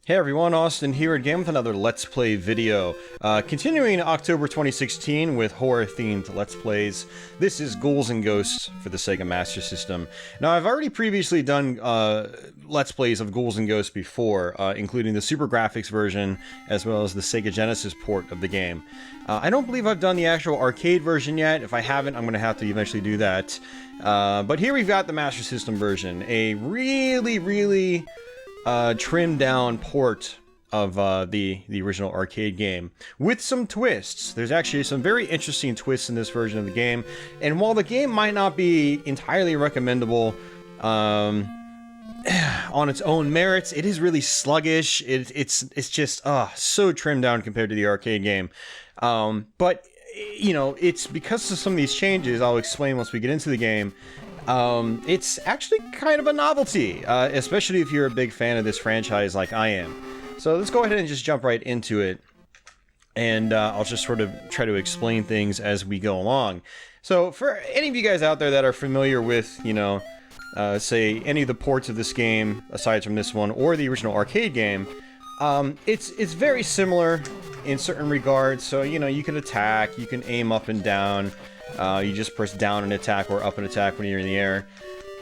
Hey everyone, Austin here again with another Let's Play video. Continuing October 2016 with horror-themed Let's Plays. This is Ghouls and Ghosts for the Sega Master System. Now, I've already previously done Let's Plays of Ghouls and Ghosts before, including the Super Graphics version, as well as the Sega Genesis port of the game. I don't believe I've done the actual arcade version yet. If I haven't, I'm going to have to eventually do that. But here we've got the Master System version. A really trimmed down port of the original arcade game with some twists. There's actually some very interesting twists in this version of the game, and while the game might not be entirely recommendable on its own merits, it is really sluggish. It's just so trimmed down compared to the arcade game. But you know, it's because of some of these changes I'll explain once we get into the game. It's actually kind of a novelty, especially if you're a big fan of this franchise like I am. So let's go ahead and just jump right into it, and I'll just sort of try to explain things as we go along. So for any of you guys out there that are familiar with, you know, say any of the ports of this game, aside from this one, or the original arcade game, it's very similar in certain regards. So, you know, you can attack, you can aim up and down. You just press down and attack or up and attack when you're in the air.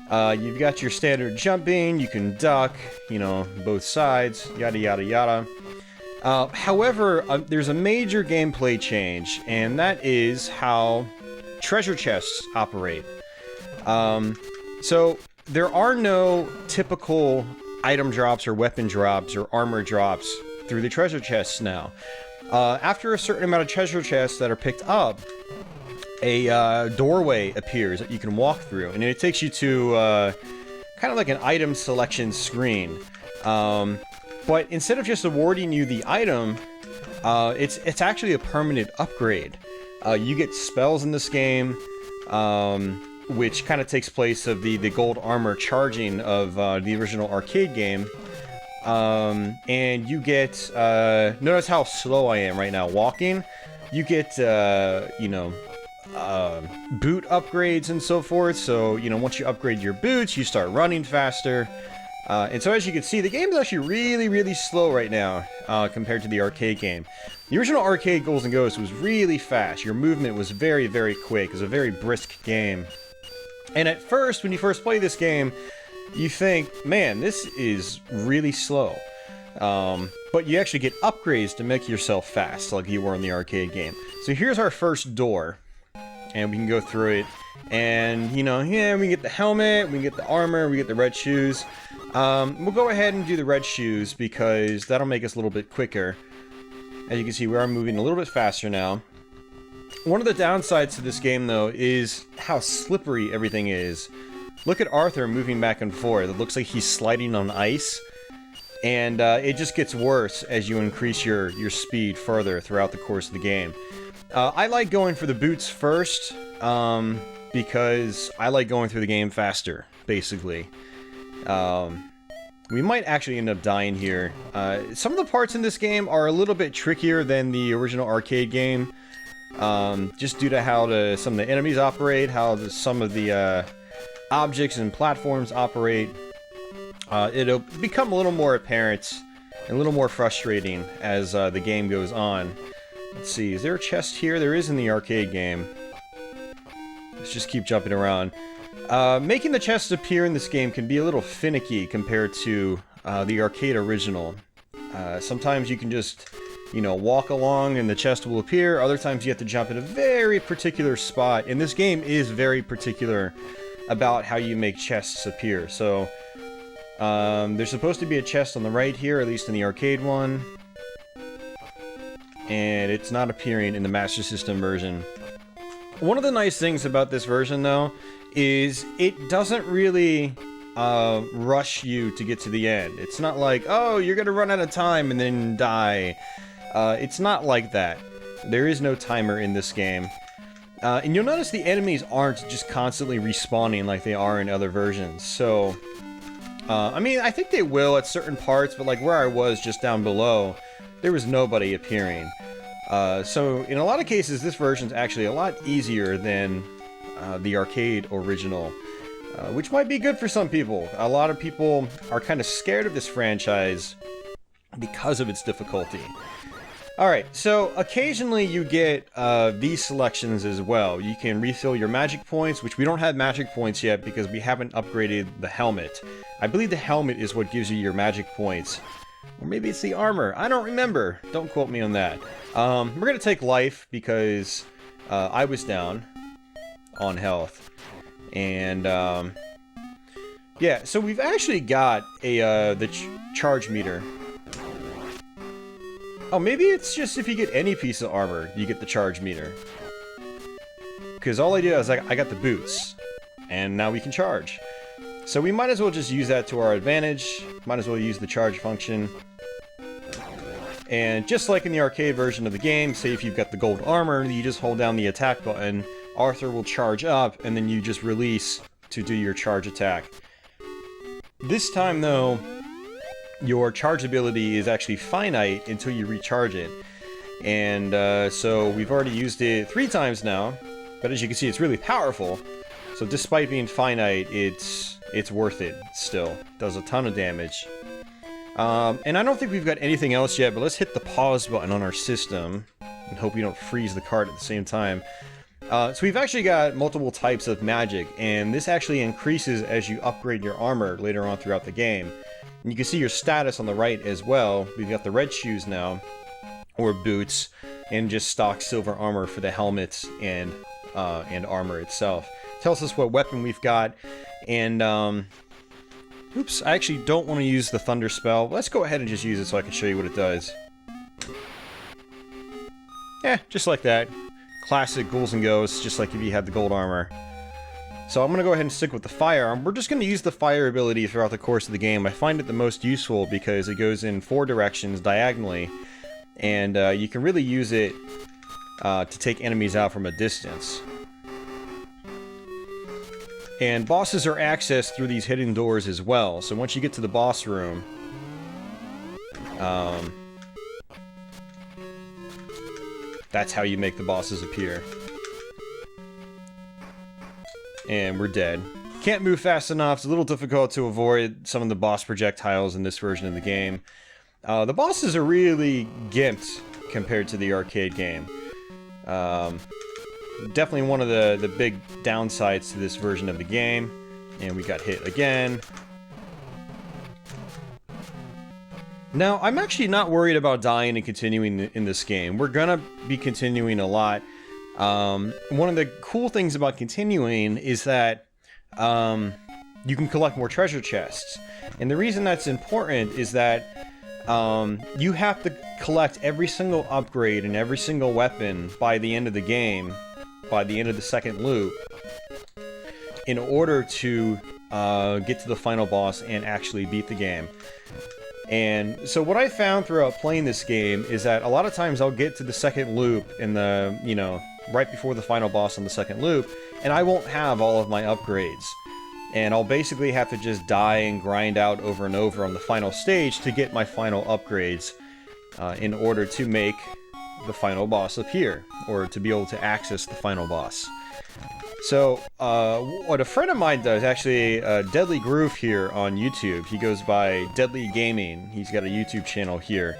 You've got your standard jumping, you can duck, you know, both sides, yada yada yada. However, there's a major gameplay change, and that is how treasure chests operate. So there are no typical item drops or weapon drops or armor drops through the treasure chests now. After a certain amount of treasure chests that are picked up, a doorway appears that you can walk through, and it takes you to kind of like an item selection screen. But instead of just awarding you the item, it's actually a permanent upgrade. You get spells in this game, which kind of takes place of the gold armor charging of the original arcade game. And you get, notice how slow I am right now walking. You get, you know, boot upgrades and so forth. So, you know, once you upgrade your boots, you start running faster. And so as you can see, the game is actually really slow right now, compared to the arcade game. The original arcade Ghouls and Ghosts was really fast. Your movement was very quick. It was a very brisk game. And at first, when you first play this game, you think, man, this is really slow. But you actually get upgrades to make yourself fast, like you were in the arcade game. So here's our first door, and we can go through it. And, you know, yeah, we can get the helmet, we can get the armor, we get the red shoes. We'll go ahead and do the red shoes, because that'll make us a little bit quicker. As you can see, we are moving a little bit faster now. One of the downsides to this game, though, is how slippery everything is. Look at Arthur moving back and forth. It looks like he's sliding on ice. And it just gets worse as you increase your speed further throughout the course of the game. I like going for the boots first, because I like going through the game faster, basically. We might actually end up dying here. Some of the parts in this game are a little bit trickier than the original arcade game. Just due to how some of the enemies operate, how some of the objects and platforms operate. It'll become a little more apparent and a little more frustrating as the game goes on. Let's see, is there a chest here? There is in the arcade game. Let's just keep jumping around. Making the chests appear in this game can be a little finicky compared to the arcade original. Sometimes you can just, you know, walk along and the chest will appear. Other times you have to jump in a very particular spot, and this game is very particular about how you make chests appear. So there's supposed to be a chest on the right here, at least in the arcade one, and it's not appearing in the Master System version. One of the nice things about this version, though, is it doesn't really rush you to get to the end. It's not like, oh, you're gonna run out of time and then die. It's not like that. There is no timer in this game. And you'll notice the enemies aren't just constantly respawning like they are in other versions. So, I mean, I think they will at certain parts, but like where I was just down below, there was nobody appearing. So in a lot of cases, this version's actually a lot easier than the arcade original. which might be good for some people. A lot of people are kind of scared of this franchise because of its difficulty. Alright, so occasionally you get these selections as well. You can refill your magic points, which we don't have magic points yet because we haven't upgraded the helmet. I believe the helmet is what gives you your magic points. Or maybe it's the armor. I don't remember. Don't quote me on that. We're going to take life because I was down on health. And yeah, so we've actually got the charge meter. Oh, maybe it's just if you get any piece of armor, you get the charge meter. Because all I did is I got the boots, and now we can charge. So we might as well just use that to our advantage. Might as well use the charge function. And just like in the arcade version of the game, say if you've got the gold armor, you just hold down the attack button, Arthur will charge up, and then you just release to do your charge attack. This time, though, your charge ability is actually finite until you recharge it. And so we've already used it 3 times now, but as you can see, it's really powerful. So despite being finite, it's worth it still. Does a ton of damage. And I don't think we've got anything else yet, but let's hit the pause button on our system and hope we don't freeze the cart at the same time. So we've actually got multiple types of magic, and this actually increases as you upgrade your armor later on throughout the game. And you can see your status on the right as well. We've got the red shoes now, or boots, and just stock silver armor for the helmets and armor itself. Tells us what weapon we've got, and oops, I actually don't want to use the thunder spell. Let's go ahead and just use it so I can show you what it does. Yeah, just like that. Classic Ghouls and Ghosts, just like if you had the gold armor. So I'm going to go ahead and stick with the firearm. We're just going to use the fire ability throughout the course of the game. I find it the most useful because it goes in 4 directions diagonally, and you can really use it to take enemies out from a distance. And bosses are accessed through these hidden doors as well. So once you get to the boss room, that's how you make the bosses appear. And we're dead. Can't move fast enough. It's a little difficult to avoid some of the boss projectiles in this version of the game. The bosses are really gimped compared to the arcade game. Definitely one of the big downsides to this version of the game. And we got hit again. Now, I'm actually not worried about dying and continuing in this game. We're gonna be continuing a lot. One of the cool things about continuing is that you can collect more treasure chests. And the reason that's important is that you have to collect every single upgrade and every single weapon by the end of the game, by the end of the second loop, in order to get to the final boss and actually beat the game. And so what I found throughout playing this game is that a lot of times I'll get to the second loop in the, you know, right before the final boss on the second loop, and I won't have all of my upgrades. And I'll basically have to just die and grind out over and over on the final stage to get my final upgrades in order to make the final boss appear, or to be able to access the final boss. So, what a friend of mine does, actually, Deadly Groove here on YouTube, he goes by Deadly Gaming, he's got a YouTube channel here.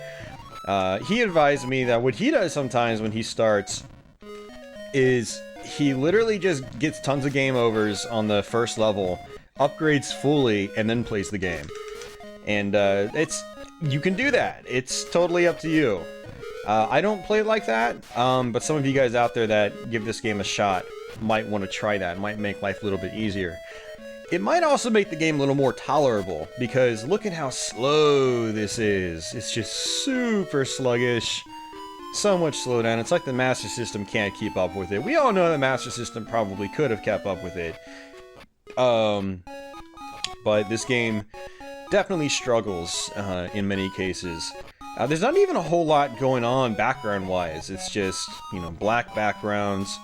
He advised me that what he does sometimes when he starts is he literally just gets tons of game overs on the first level, upgrades fully, and then plays the game. And you can do that. It's totally up to you. I don't play it like that, but some of you guys out there that give this game a shot might want to try that. It might make life a little bit easier. It might also make the game a little more tolerable, because look at how slow this is. It's just super sluggish. So much slowdown. It's like the Master System can't keep up with it. We all know the Master System probably could have kept up with it. But this game definitely struggles in many cases. There's not even a whole lot going on background-wise. It's just, you know, black backgrounds.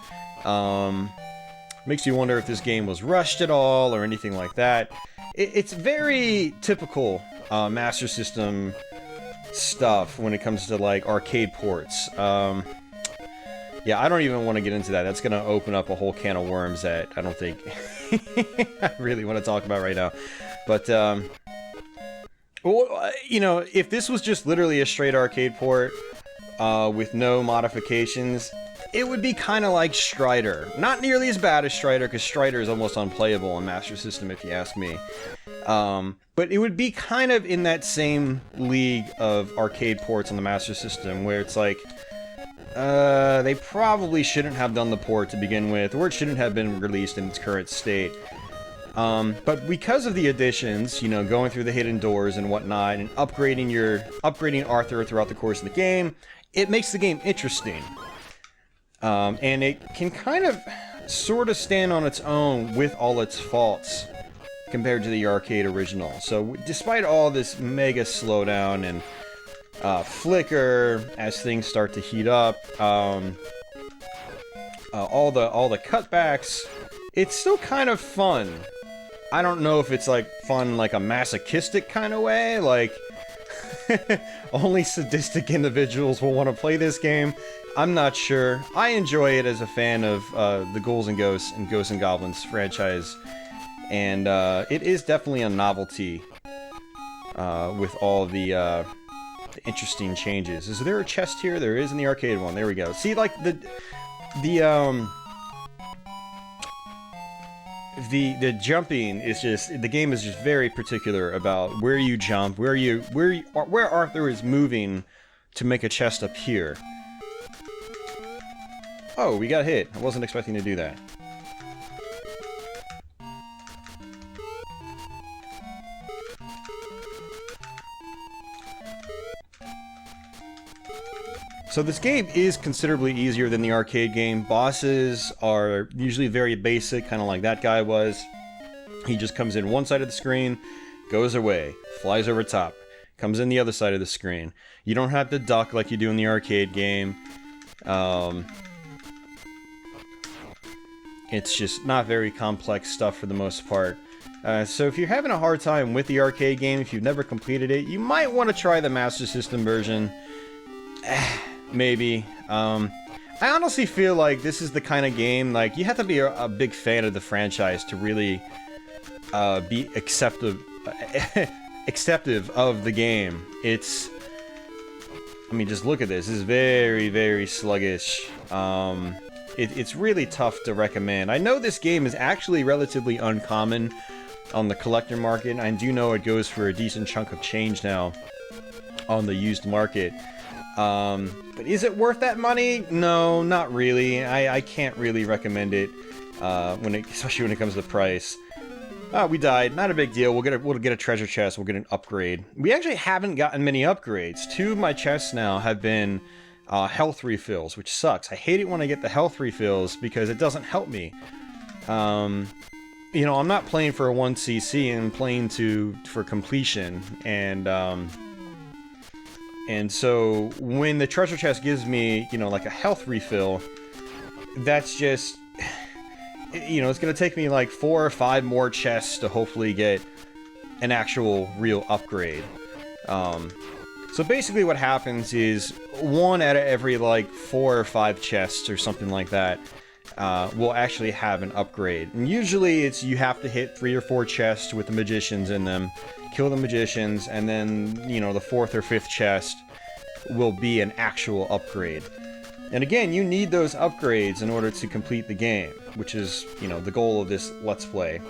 Makes you wonder if this game was rushed at all or anything like that. It's very typical Master System stuff when it comes to, like, arcade ports. Yeah, I don't even want to get into that. That's going to open up a whole can of worms that I don't think I really want to talk about right now. But, Well, you know, if this was just literally a straight arcade port with no modifications, it would be kind of like Strider. Not nearly as bad as Strider, because Strider is almost unplayable on Master System, if you ask me. But it would be kind of in that same league of arcade ports on the Master System, where it's like, they probably shouldn't have done the port to begin with, or it shouldn't have been released in its current state. But because of the additions, you know, going through the hidden doors and whatnot, and upgrading Arthur throughout the course of the game, it makes the game interesting. And it can kind of sort of stand on its own with all its faults compared to the arcade original. So despite all this mega slowdown and flicker as things start to heat up, all the cutbacks, it's still kind of fun. I don't know if it's like fun like a masochistic kind of way, like only sadistic individuals will want to play this game. I'm not sure. I enjoy it as a fan of the Ghouls and Ghosts and Ghosts and Goblins franchise, and it is definitely a novelty with all the interesting changes. Is there a chest here? There is in the arcade one. There we go. See, like the jumping is just, the game is just very particular about where you jump, where Arthur is moving to make a chest up here. Oh, we got hit. I wasn't expecting to do that. So this game is considerably easier than the arcade game. Bosses are usually very basic, kind of like that guy was. He just comes in one side of the screen, goes away, flies over top, comes in the other side of the screen. You don't have to duck like you do in the arcade game. It's just not very complex stuff for the most part. So if you're having a hard time with the arcade game, if you've never completed it, you might want to try the Master System version. Maybe. I honestly feel like this is the kind of game, like, you have to be a big fan of the franchise to really be acceptive of the game. It's... I mean, just look at this. This is very, very sluggish. It's really tough to recommend. I know this game is actually relatively uncommon on the collector market. I do know it goes for a decent chunk of change now on the used market. But is it worth that money? No, not really. I can't really recommend it, especially when it comes to the price. Oh, we died. Not a big deal. We'll get a treasure chest. We'll get an upgrade. We actually haven't gotten many upgrades. 2 of my chests now have been health refills, which sucks. I hate it when I get the health refills because it doesn't help me. You know, I'm not playing for a 1cc, I'm playing for completion, and so when the treasure chest gives me, you know, like a health refill, that's just, you know, it's gonna take me like 4 or 5 more chests to hopefully get an actual real upgrade. So basically what happens is 1 out of every like 4 or 5 chests or something like that will actually have an upgrade. And usually it's, you have to hit 3 or 4 chests with the magicians in them, kill the magicians, and then, you know, the 4th or 5th chest will be an actual upgrade. And again, you need those upgrades in order to complete the game, which is, you know, the goal of this Let's Play.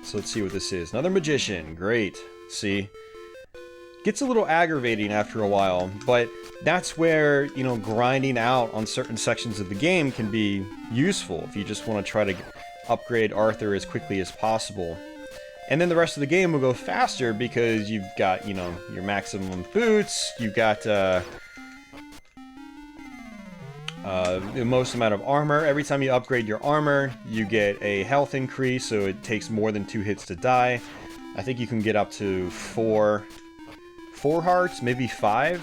So let's see what this is. Another magician. Great. See? Gets a little aggravating after a while, but that's where, you know, grinding out on certain sections of the game can be useful if you just want to try to upgrade Arthur as quickly as possible. And then the rest of the game will go faster because you've got, you know, your maximum boots, you've got the most amount of armor. Every time you upgrade your armor, you get a health increase, so it takes more than 2 hits to die. I think you can get up to 4 hearts, maybe 5.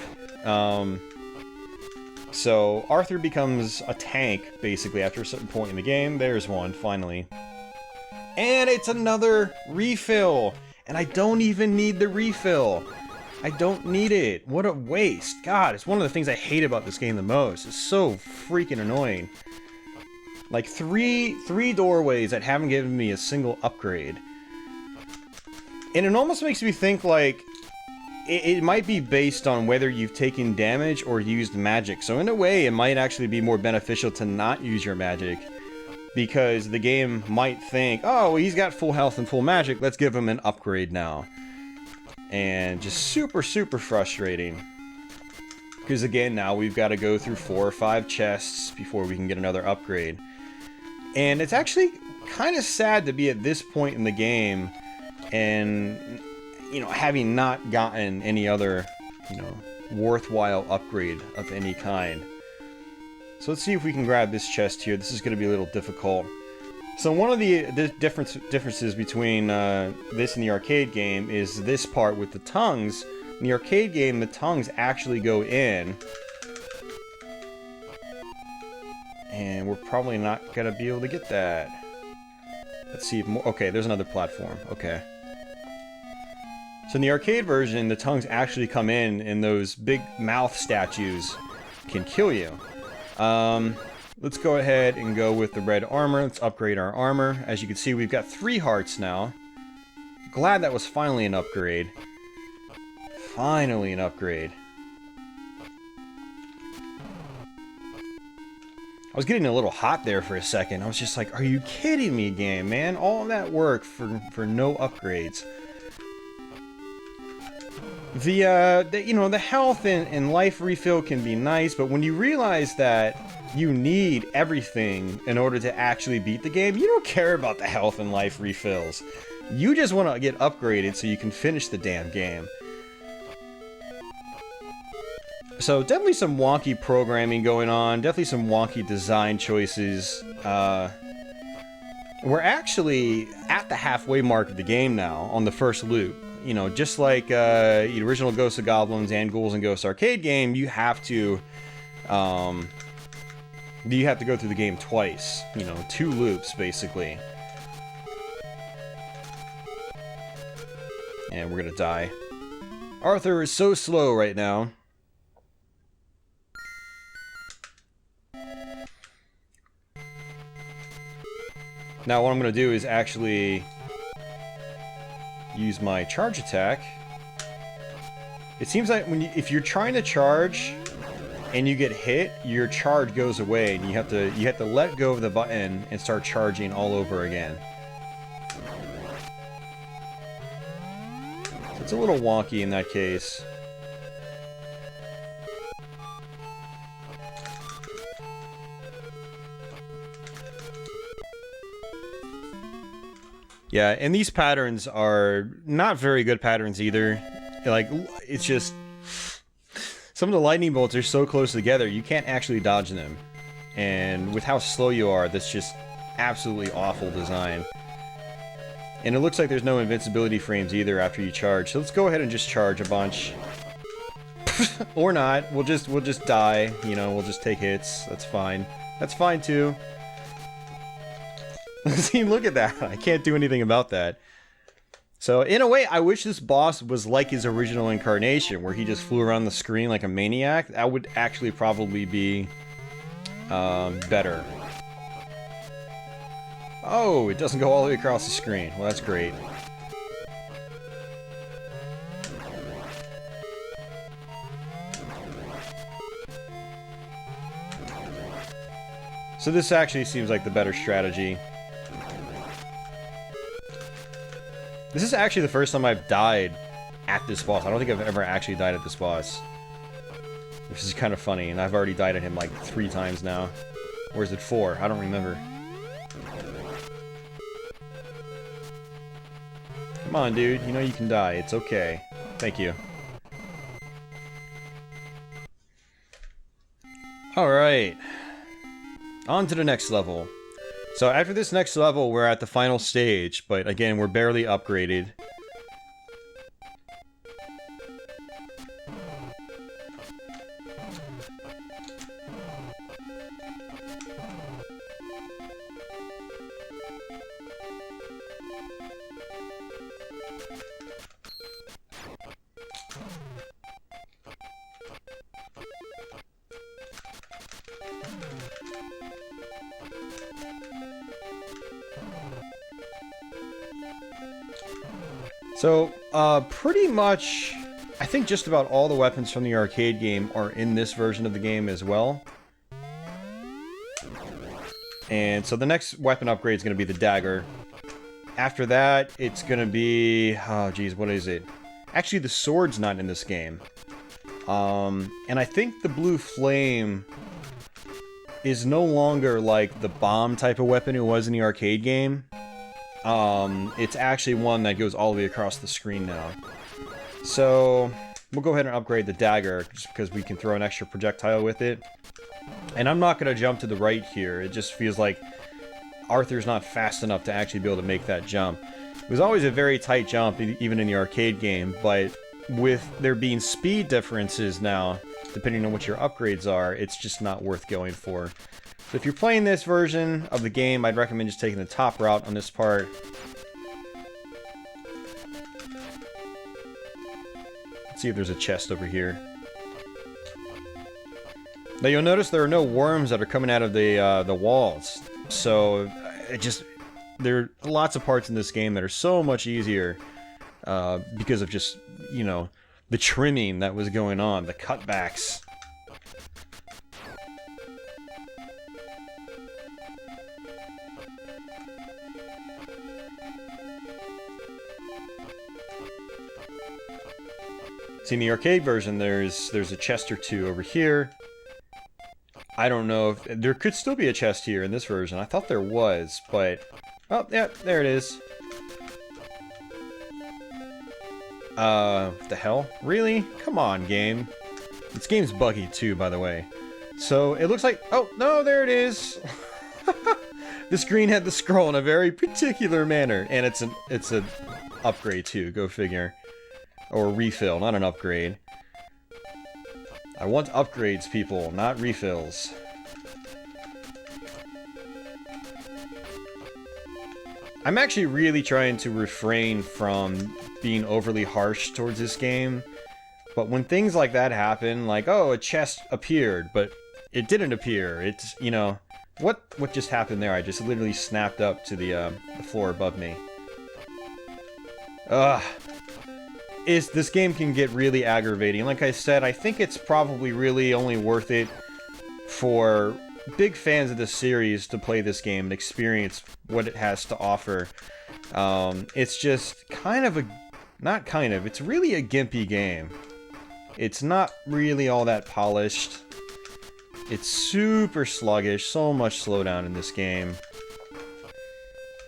So Arthur becomes a tank, basically, after a certain point in the game. There's one, finally. And it's another refill! And I don't even need the refill. I don't need it. What a waste. God, it's one of the things I hate about this game the most. It's so freaking annoying. Like, three doorways that haven't given me a single upgrade. And it almost makes me think, like, it might be based on whether you've taken damage or used magic. So in a way, it might actually be more beneficial to not use your magic. Because the game might think, oh, well, he's got full health and full magic, let's give him an upgrade now. And just super, super frustrating. Because again, now we've got to go through 4 or 5 chests before we can get another upgrade. And it's actually kind of sad to be at this point in the game and, you know, having not gotten any other, you know, worthwhile upgrade of any kind. So let's see if we can grab this chest here. This is going to be a little difficult. So one of the differences between this and the arcade game is this part with the tongues. In the arcade game, the tongues actually go in. And we're probably not going to be able to get that. Let's see if more... Okay, there's another platform. Okay. So in the arcade version, the tongues actually come in, and those big mouth statues can kill you. Let's go ahead and go with the red armor. Let's upgrade our armor. As you can see, we've got 3 hearts now. Glad that was finally an upgrade. Finally an upgrade. I was getting a little hot there for a second. I was just like, are you kidding me, game, man? All that work for no upgrades. You know, the health and life refill can be nice, but when you realize that you need everything in order to actually beat the game, you don't care about the health and life refills. You just want to get upgraded so you can finish the damn game. So definitely some wonky programming going on, definitely some wonky design choices. We're actually at the halfway mark of the game now on the first loop. You know, just like the original Ghosts of Goblins and Ghouls and Ghosts arcade game, you have to go through the game twice. You know, 2 loops basically. And we're gonna die. Arthur is so slow right now. Now what I'm gonna do is actually use my charge attack. It seems like if you're trying to charge and you get hit, your charge goes away, and you have to let go of the button and start charging all over again. So it's a little wonky in that case. Yeah, and these patterns are not very good patterns either. Like, it's just... Some of the lightning bolts are so close together, you can't actually dodge them. And with how slow you are, that's just absolutely awful design. And it looks like there's no invincibility frames either after you charge. So let's go ahead and just charge a bunch. Or not. We'll just die. You know, we'll just take hits. That's fine. That's fine too. See, look at that. I can't do anything about that. So, in a way, I wish this boss was like his original incarnation, where he just flew around the screen like a maniac. That would actually probably be better. Oh, it doesn't go all the way across the screen. Well, that's great. So this actually seems like the better strategy. This is actually the first time I've died at this boss. I don't think I've ever actually died at this boss. Which is kind of funny, and I've already died at him like 3 times now. Or is it 4? I don't remember. Come on, dude. You know you can die. It's okay. Thank you. Alright. On to the next level. So after this next level, we're at the final stage, but again, we're barely upgraded. So, pretty much, I think just about all the weapons from the arcade game are in this version of the game as well. And so the next weapon upgrade is going to be the dagger. After that, it's going to be... oh, geez, what is it? Actually, the sword's not in this game. And I think the blue flame is no longer like the bomb type of weapon it was in the arcade game. It's actually one that goes all the way across the screen now. So, we'll go ahead and upgrade the dagger, just because we can throw an extra projectile with it. And I'm not going to jump to the right here. It just feels like Arthur's not fast enough to actually be able to make that jump. It was always a very tight jump, even in the arcade game, but with there being speed differences now, depending on what your upgrades are, it's just not worth going for. So if you're playing this version of the game, I'd recommend just taking the top route on this part. Let's see if there's a chest over here. Now you'll notice there are no worms that are coming out of the walls. So there are lots of parts in this game that are so much easier because of just, you know, the trimming that was going on, the cutbacks. See, in the arcade version, there's a chest or two over here. I don't know if... there could still be a chest here in this version. I thought there was, but... oh, yeah, there it is. What the hell? Really? Come on, game. This game's buggy, too, by the way. So, it looks like... oh, no, there it is! The screen had the scroll in a very particular manner. And it's an upgrade, too. Go figure. Or refill, not an upgrade. I want upgrades, people, not refills. I'm actually really trying to refrain from being overly harsh towards this game. But when things like that happen, like, oh, a chest appeared, but it didn't appear. It's, you know, what just happened there? I just literally snapped up to the floor above me. Ugh. This game can get really aggravating. Like I said, I think it's probably really only worth it for big fans of the series to play this game and experience what it has to offer. It's just kind of it's really a gimpy game. It's not really all that polished. It's super sluggish, so much slowdown in this game.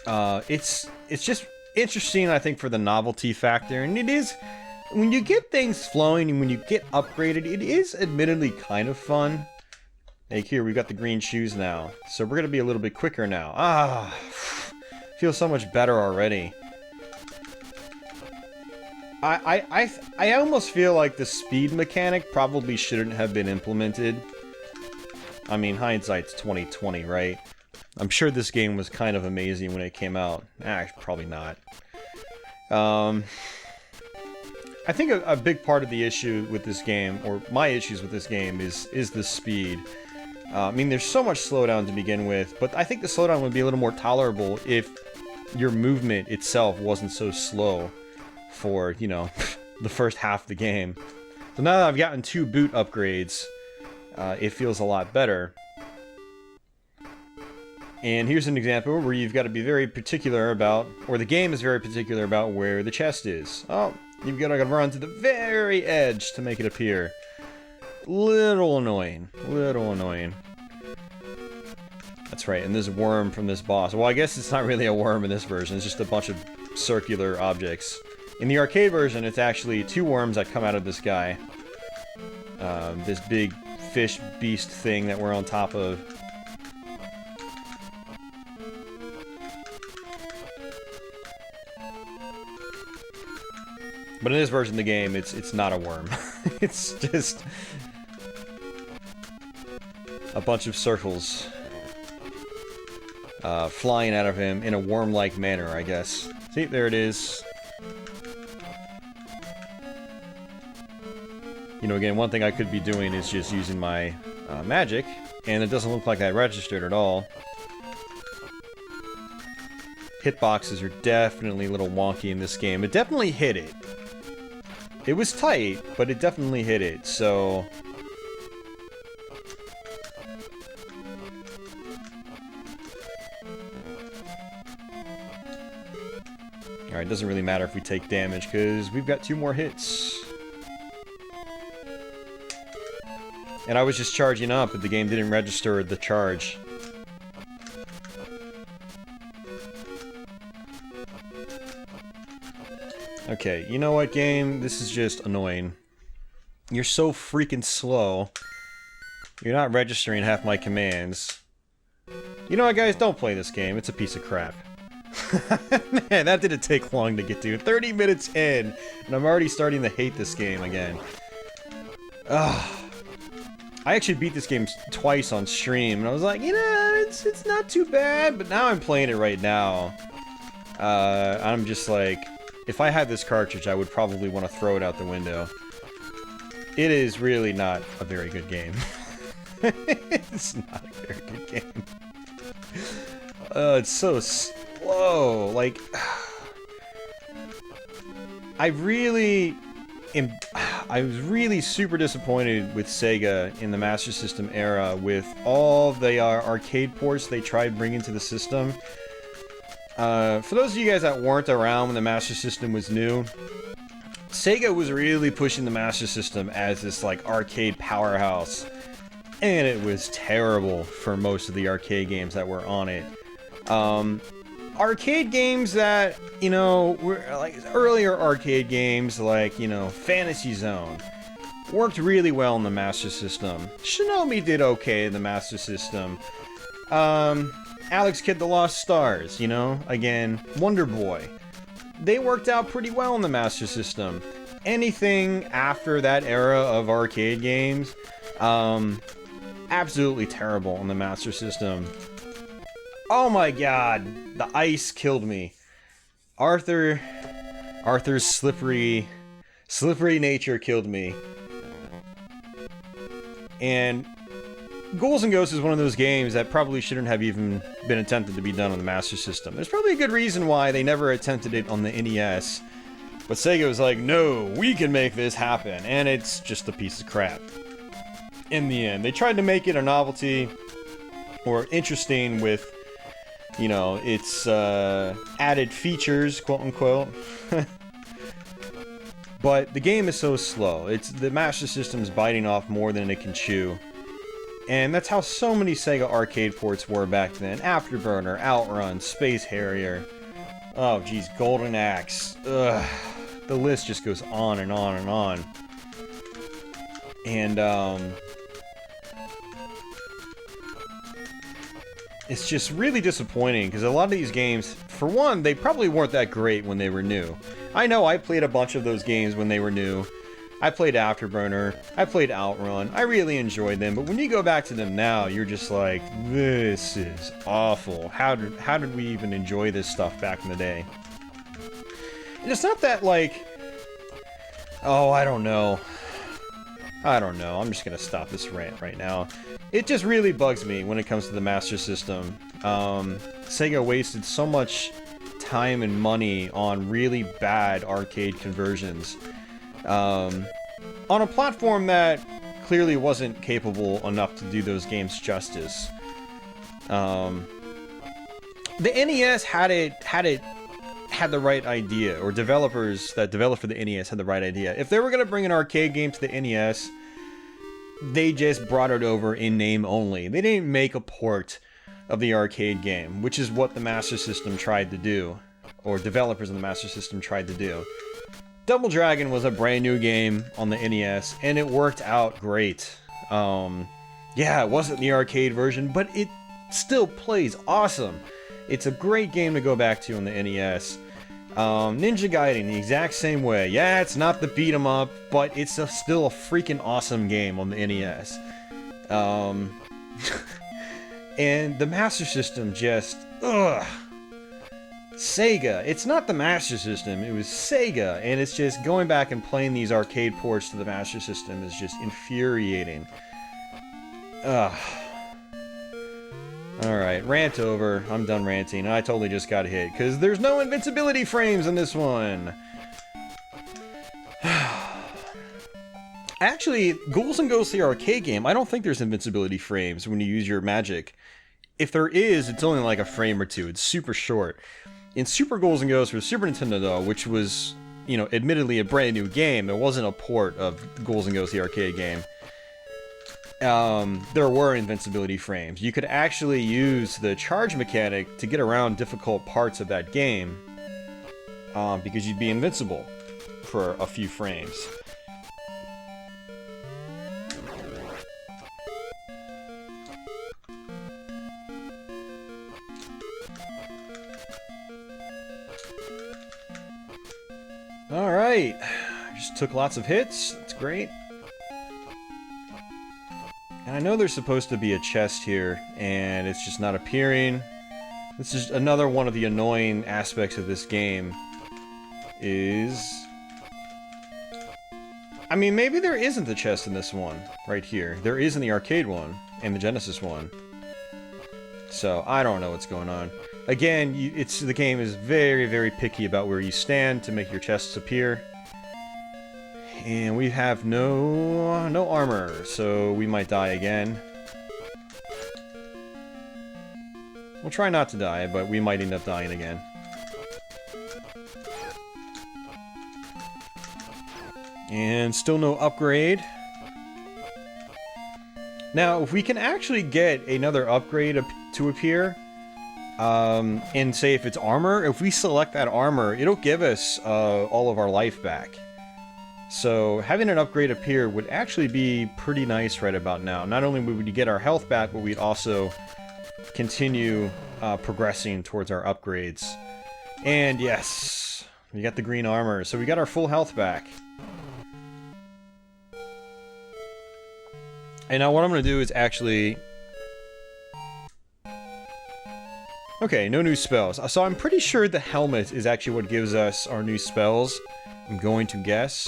It's just interesting, I think, for the novelty factor, and it is, when you get things flowing and when you get upgraded, it is admittedly kind of fun. Like here, we've got the green shoes now, so we're gonna be a little bit quicker now. Ah, feels so much better already. I almost feel like the speed mechanic probably shouldn't have been implemented. I mean, hindsight's 20/20, right? I'm sure this game was kind of amazing when it came out. Probably not. I think a big part of the issue with this game, or my issues with this game, is the speed. I mean, there's so much slowdown to begin with, but I think the slowdown would be a little more tolerable if your movement itself wasn't so slow for, you know, the first half of the game. So now that I've gotten 2 boot upgrades, it feels a lot better. And here's an example where you've got to be very particular about, or the game is very particular about where the chest is. Oh, you've got to run to the very edge to make it appear. Little annoying. Little annoying. That's right, and this worm from this boss. Well, I guess it's not really a worm in this version, it's just a bunch of circular objects. In the arcade version, it's actually 2 worms that come out of this guy. This big fish beast thing that we're on top of. But in this version of the game, it's not a worm. It's just a bunch of circles flying out of him in a worm-like manner, I guess. See, there it is. You know, again, one thing I could be doing is just using my magic, and it doesn't look like that registered at all. hitboxes are definitely a little wonky in this game. It definitely hit it. It was tight, but it definitely hit it, so... Alright, doesn't really matter if we take damage, because we've got 2 more hits. And I was just charging up, but the game didn't register the charge. Okay, you know what, game? This is just annoying. You're so freaking slow. You're not registering half my commands. You know what, guys? Don't play this game. It's a piece of crap. Man, that didn't take long to get to. 30 minutes in, and I'm already starting to hate this game again. Ugh. I actually beat this game twice on stream, and I was like, you know, it's not too bad, but now I'm playing it right now. I'm just like, if I had this cartridge, I would probably want to throw it out the window. It is really not a very good game. It's not a very good game. It's so slow. Like, I was really super disappointed with Sega in the Master System era with all the arcade ports they tried bringing to the system. For those of you guys that weren't around when the Master System was new, Sega was really pushing the Master System as this, like, arcade powerhouse. And it was terrible for most of the arcade games that were on it. Arcade games that, you know, were like earlier arcade games like, you know, Fantasy Zone worked really well in the Master System. Shinobi did okay in the Master System. Alex Kidd the Lost Stars, you know, again, Wonder Boy. They worked out pretty well in the Master System. Anything after that era of arcade games, absolutely terrible on the Master System. Oh my god, the ice killed me. Arthur's slippery nature killed me. And Ghouls and Ghosts is one of those games that probably shouldn't have even been attempted to be done on the Master System. There's probably a good reason why they never attempted it on the NES. But Sega was like, no, we can make this happen. And it's just a piece of crap. In the end, they tried to make it a novelty or interesting with, you know, its added features, quote unquote. But the game is so slow. The Master System's biting off more than it can chew. And that's how so many Sega arcade ports were back then. Afterburner, Outrun, Space Harrier. Oh geez, Golden Axe. Ugh. The list just goes on and on and on. And it's just really disappointing because a lot of these games, for one, they probably weren't that great when they were new. I know I played a bunch of those games when they were new. I played Afterburner, I played Outrun, I really enjoyed them, but when you go back to them now, you're just like, this is awful. How did we even enjoy this stuff back in the day? And it's not that, like, oh, I don't know. I'm just gonna stop this rant right now. It just really bugs me when it comes to the Master System. Sega wasted so much time and money on really bad arcade conversions. On a platform that clearly wasn't capable enough to do those games justice. The NES had the right idea, or developers that developed for the NES had the right idea. If they were going to bring an arcade game to the NES, they just brought it over in name only. They didn't make a port of the arcade game, which is what the Master System tried to do, or developers of the Master System tried to do. Double Dragon was a brand new game on the NES, and it worked out great. Yeah, it wasn't the arcade version, but it still plays awesome. It's a great game to go back to on the NES. Ninja Gaiden, the exact same way. Yeah, it's not the beat 'em up, but it's still a freaking awesome game on the NES. And the Master System just, ugh. Sega. It's not the Master System, it was Sega, and it's just going back and playing these arcade ports to the Master System is just infuriating. Ugh. Alright, rant over. I'm done ranting. I totally just got hit, because there's no invincibility frames in this one! Actually, Ghouls and Ghosts, the arcade game, I don't think there's invincibility frames when you use your magic. If there is, it's only like a frame or two. It's super short. In Super Ghouls and Ghosts for Super Nintendo, though, which was, you know, admittedly a brand new game, it wasn't a port of Ghouls and Ghosts, the arcade game. There were invincibility frames. You could actually use the charge mechanic to get around difficult parts of that game, because you'd be invincible for a few frames. Alright, just took lots of hits, that's great. And I know there's supposed to be a chest here, and it's just not appearing. This is another one of the annoying aspects of this game, is... I mean, maybe there isn't a chest in this one, right here. There is in the arcade one, and the Genesis one. So, I don't know what's going on. Again, the game is very, very picky about where you stand to make your chests appear. And we have no armor, so we might die again. We'll try not to die, but we might end up dying again. And still no upgrade. Now, if we can actually get another upgrade to appear, and say if it's armor, if we select that armor, it'll give us all of our life back. So having an upgrade appear would actually be pretty nice right about now. Not only would we get our health back, but we'd also continue progressing towards our upgrades. And yes, we got the green armor, so we got our full health back. And now what I'm going to do is actually... Okay, no new spells. So I'm pretty sure the helmet is actually what gives us our new spells. I'm going to guess.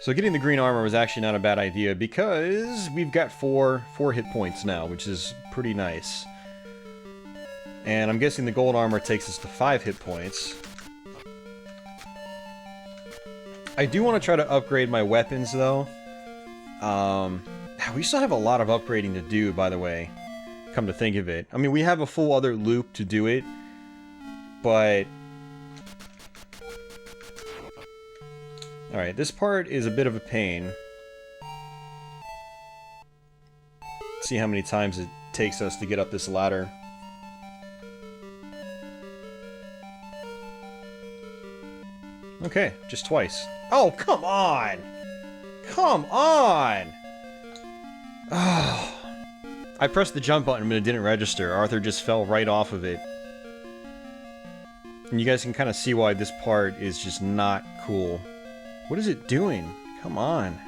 So getting the green armor was actually not a bad idea because we've got four hit points now, which is pretty nice. And I'm guessing the gold armor takes us to 5 hit points. I do want to try to upgrade my weapons, though. We still have a lot of upgrading to do, by the way. Come to think of it. I mean, we have a full other loop to do it. But... Alright, this part is a bit of a pain. Let's see how many times it takes us to get up this ladder. Okay, just twice. Oh, come on! Come on! Oh. I pressed the jump button, but it didn't register. Arthur just fell right off of it. And you guys can kind of see why this part is just not cool. What is it doing? Come on.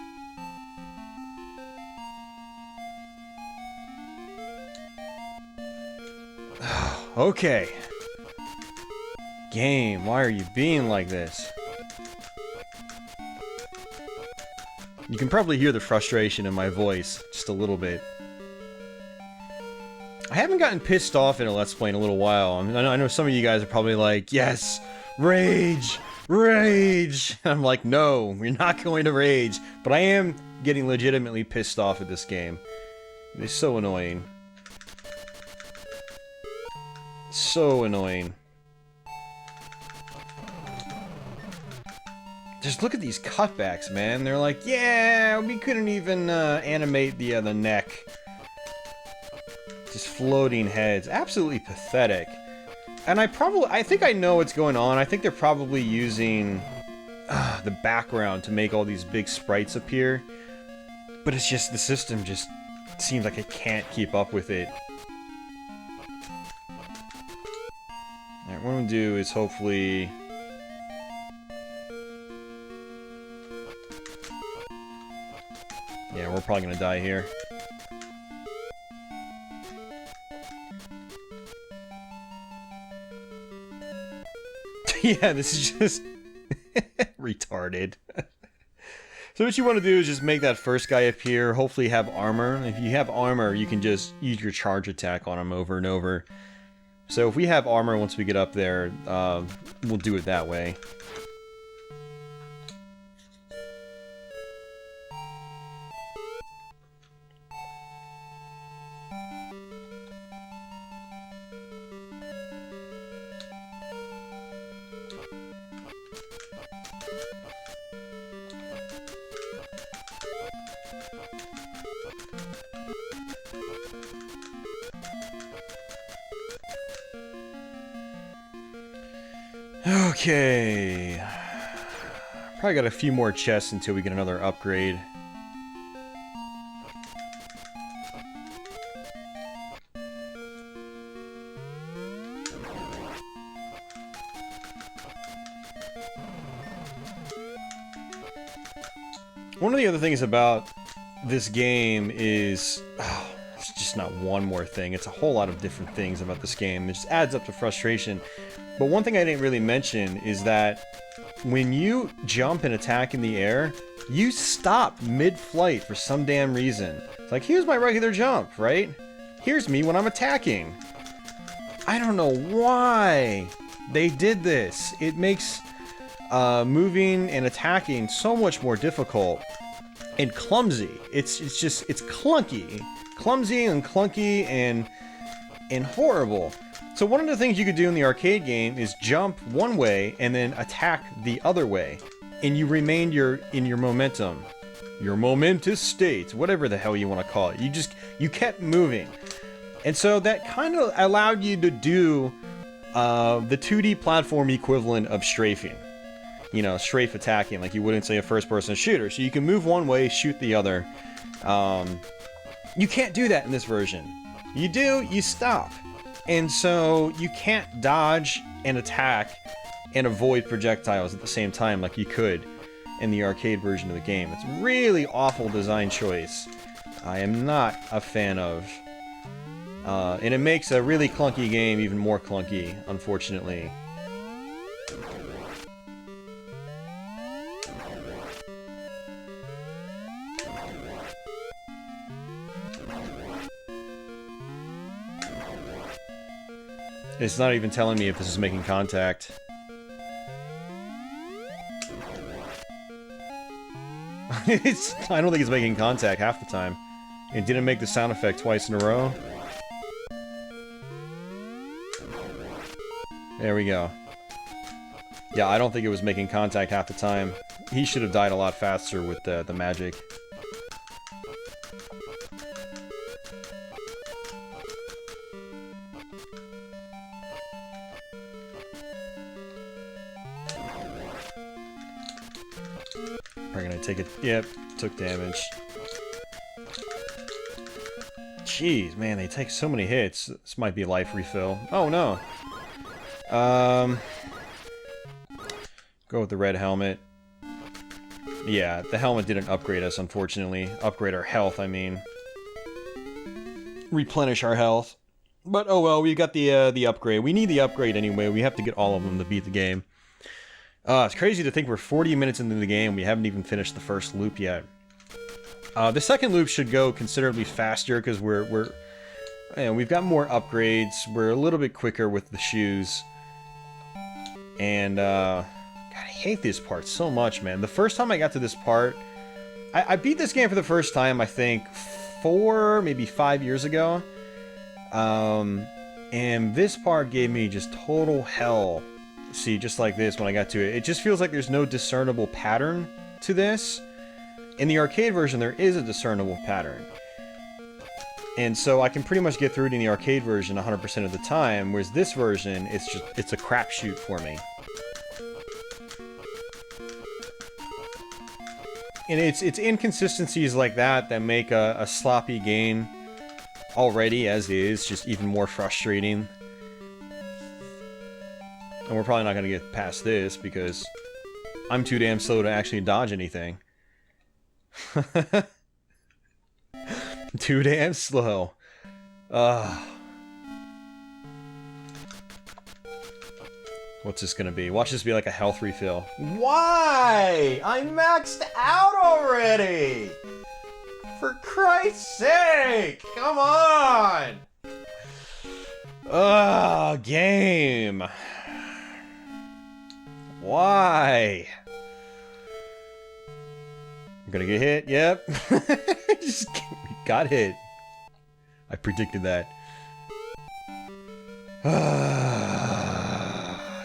Okay. Game, why are you being like this? You can probably hear the frustration in my voice, just a little bit. I haven't gotten pissed off in a Let's Play in a little while. I know some of you guys are probably like, yes, rage, rage! And I'm like, no, we're not going to rage. But I am getting legitimately pissed off at this game. It is so annoying. So annoying. Just look at these cutbacks, man. They're like, yeah, we couldn't even animate the neck. Just floating heads. Absolutely pathetic. And I think I know what's going on. I think they're probably using the background to make all these big sprites appear. But it's just, the system just seems like it can't keep up with it. Alright, what I'm gonna do is hopefully... Yeah, we're probably gonna die here. Yeah, this is just... Retarded. So what you want to do is just make that first guy appear, hopefully have armor. If you have armor, you can just use your charge attack on him over and over. So if we have armor once we get up there, we'll do it that way. Okay. Probably got a few more chests until we get another upgrade. One of the other things about this game is... Oh, it's just not one more thing. It's a whole lot of different things about this game. It just adds up to frustration. But one thing I didn't really mention is that when you jump and attack in the air, you stop mid-flight for some damn reason. It's like, here's my regular jump, right? Here's me when I'm attacking. I don't know why they did this. It makes moving and attacking so much more difficult and clumsy. It's clunky. Clumsy and clunky and horrible. So one of the things you could do in the arcade game is jump one way and then attack the other way, and you remain in your momentum, your momentous state, whatever the hell you want to call it. You kept moving, and so that kind of allowed you to do the 2D platform equivalent of strafing. You know, strafe attacking, like you would in, say, a first-person shooter. So you can move one way, shoot the other. You can't do that in this version. You do, you stop. And so you can't dodge and attack and avoid projectiles at the same time like you could in the arcade version of the game. It's a really awful design choice. I am not a fan of. And it makes a really clunky game even more clunky, unfortunately. It's not even telling me if this is making contact. I don't think it's making contact half the time. It didn't make the sound effect twice in a row. There we go. Yeah, I don't think it was making contact half the time. He should have died a lot faster with the magic. We're gonna take it. Yep, took damage. Jeez, man, they take so many hits. This might be a life refill. Oh no. Go with the red helmet. Yeah, the helmet didn't upgrade us, unfortunately. Upgrade our health, I mean. Replenish our health. But oh well, we got the upgrade. We need the upgrade anyway. We have to get all of them to beat the game. It's crazy to think we're 40 minutes into the game. We haven't even finished the first loop yet. The second loop should go considerably faster because we've got more upgrades. We're a little bit quicker with the shoes. And God, I hate this part so much, man. The first time I got to this part, I beat this game for the first time, I think 4, maybe 5 years ago. And this part gave me just total hell. See, just like this when I got to it. It just feels like there's no discernible pattern to this. In the arcade version, there is a discernible pattern. And so I can pretty much get through it in the arcade version 100% of the time, whereas this version, it's a crapshoot for me. And it's inconsistencies like that that make a sloppy game already, as is, just even more frustrating. And we're probably not going to get past this, because I'm too damn slow to actually dodge anything. Too damn slow. Well, What's this gonna be? Watch this be like a health refill. Why? I'm maxed out already! For Christ's sake! Come on! Ugh, game. Why? I'm gonna get hit, yep. Just got hit. I predicted that.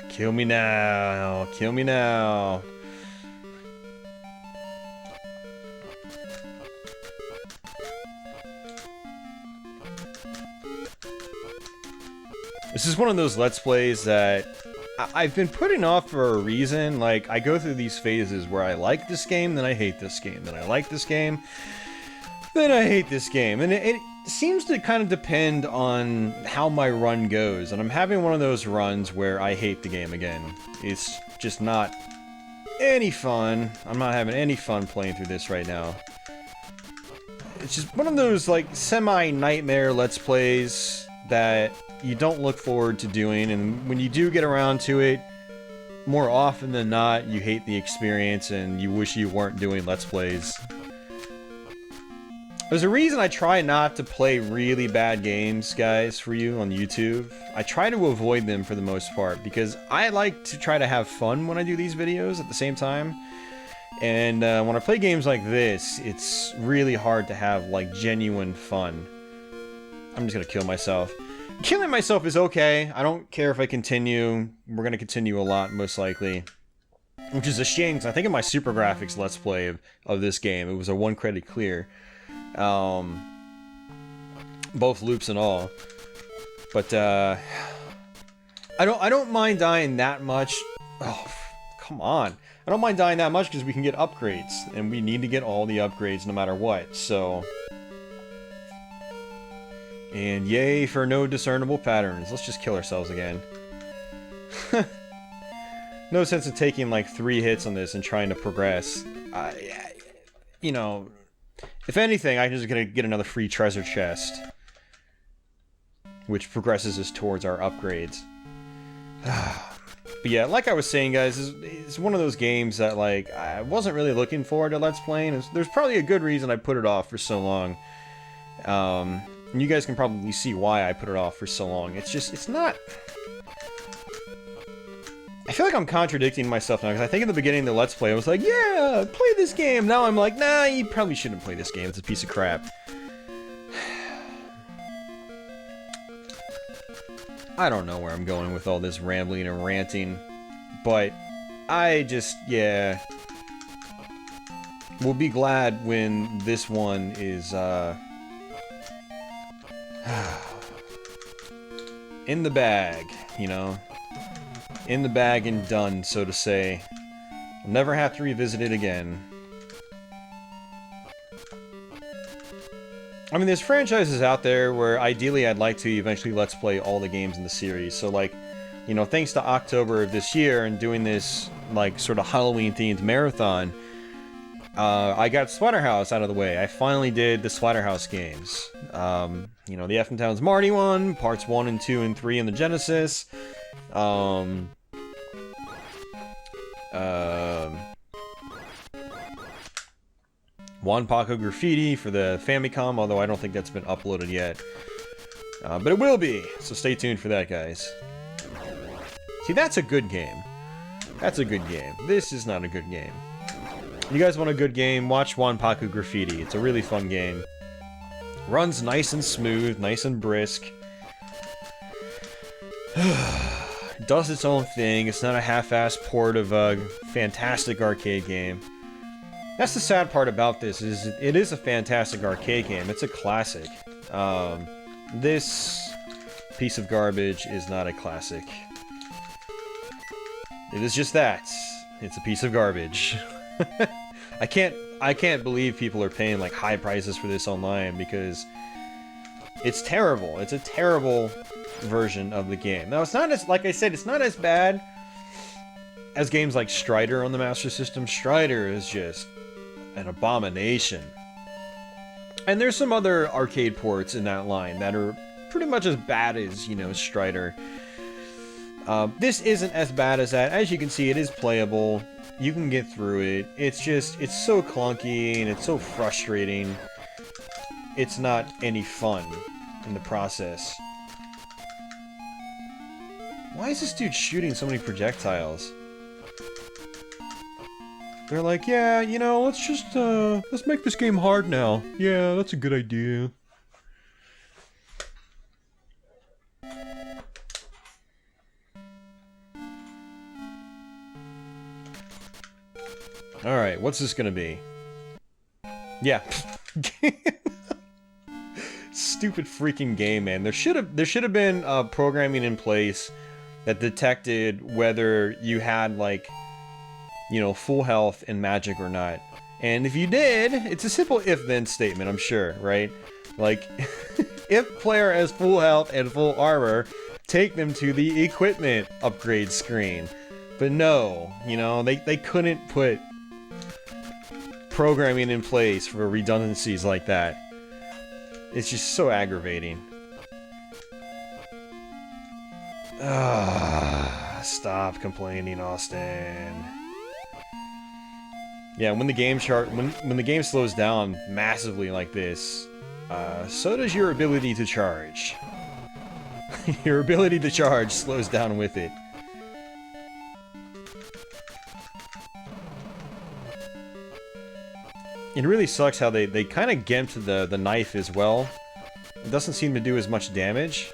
Kill me now. Kill me now. This is one of those Let's Plays that I've been putting off for a reason. Like, I go through these phases where I like this game, then I hate this game, then I like this game, then I hate this game. And it seems to kind of depend on how my run goes. And I'm having one of those runs where I hate the game again. It's just not any fun. I'm not having any fun playing through this right now. It's just one of those, like, semi-nightmare Let's Plays that you don't look forward to doing, and when you do get around to it, more often than not, you hate the experience and you wish you weren't doing Let's Plays. There's a reason I try not to play really bad games, guys, for you on YouTube. I try to avoid them for the most part, because I like to try to have fun when I do these videos at the same time. And when I play games like this, it's really hard to have, like, genuine fun. I'm just gonna kill myself. Killing myself is okay. I don't care if I continue. We're gonna continue a lot, most likely. Which is a shame, because I think in my Super Graphics Let's Play of this game, it was a 1 credit clear. Both loops and all. But, I don't mind dying that much. Oh, come on. I don't mind dying that much because we can get upgrades. And we need to get all the upgrades no matter what, so... And yay for no discernible patterns. Let's just kill ourselves again. No sense in taking like 3 hits on this and trying to progress. You know, if anything, I'm just gonna get another free treasure chest, which progresses us towards our upgrades. But yeah, like I was saying, guys, it's one of those games that, like, I wasn't really looking forward to Let's Playing. There's probably a good reason I put it off for so long. And you guys can probably see why I put it off for so long. It's just, it's not... I feel like I'm contradicting myself now, because I think in the beginning of the Let's Play, I was like, yeah, play this game. Now I'm like, nah, you probably shouldn't play this game. It's a piece of crap. I don't know where I'm going with all this rambling and ranting, but I just, yeah... We'll be glad when this one is, in the bag, you know? In the bag and done, so to say. I'll never have to revisit it again. I mean, there's franchises out there where ideally I'd like to eventually Let's Play all the games in the series. So, like, you know, thanks to October of this year and doing this, like, sort of Halloween-themed marathon, I got Splatterhouse out of the way. I finally did the Splatterhouse games. You know, the F and Towns Marty one, parts 1 and 2 and 3 in the Genesis. Wanpaku Graffiti for the Famicom, although I don't think that's been uploaded yet. But it will be, so stay tuned for that, guys. See, that's a good game. That's a good game. This is not a good game. You guys want a good game? Watch Wanpaku Graffiti. It's a really fun game. Runs nice and smooth, nice and brisk. Does its own thing. It's not a half-assed port of a fantastic arcade game. That's the sad part about this, is it is a fantastic arcade game. It's a classic. This piece of garbage is not a classic. It is just that. It's a piece of garbage. I can't believe people are paying like high prices for this online, because it's terrible. It's a terrible version of the game. Now, it's not as, like I said, it's not as bad as games like Strider on the Master System. Strider is just an abomination. And there's some other arcade ports in that line that are pretty much as bad as, you know, Strider. This isn't as bad as that. As you can see, it is playable. You can get through it. It's just, it's so clunky and it's so frustrating. It's not any fun in the process. Why is this dude shooting so many projectiles? They're like, yeah, you know, let's just, let's make this game hard now. Yeah, that's a good idea. Alright, what's this gonna be? Yeah. Stupid freaking game, man. There should have been programming in place that detected whether you had, like, you know, full health and magic or not. And if you did, it's a simple if-then statement, I'm sure, right? Like, if player has full health and full armor, take them to the equipment upgrade screen. But no, you know, they couldn't put programming in place for redundancies like that. It's just so aggravating. Stop complaining, Austin. Yeah, when the game when the game slows down massively like this, so does your ability to charge. Your ability to charge slows down with it. It really sucks how they kind of gimped the knife as well. It doesn't seem to do as much damage.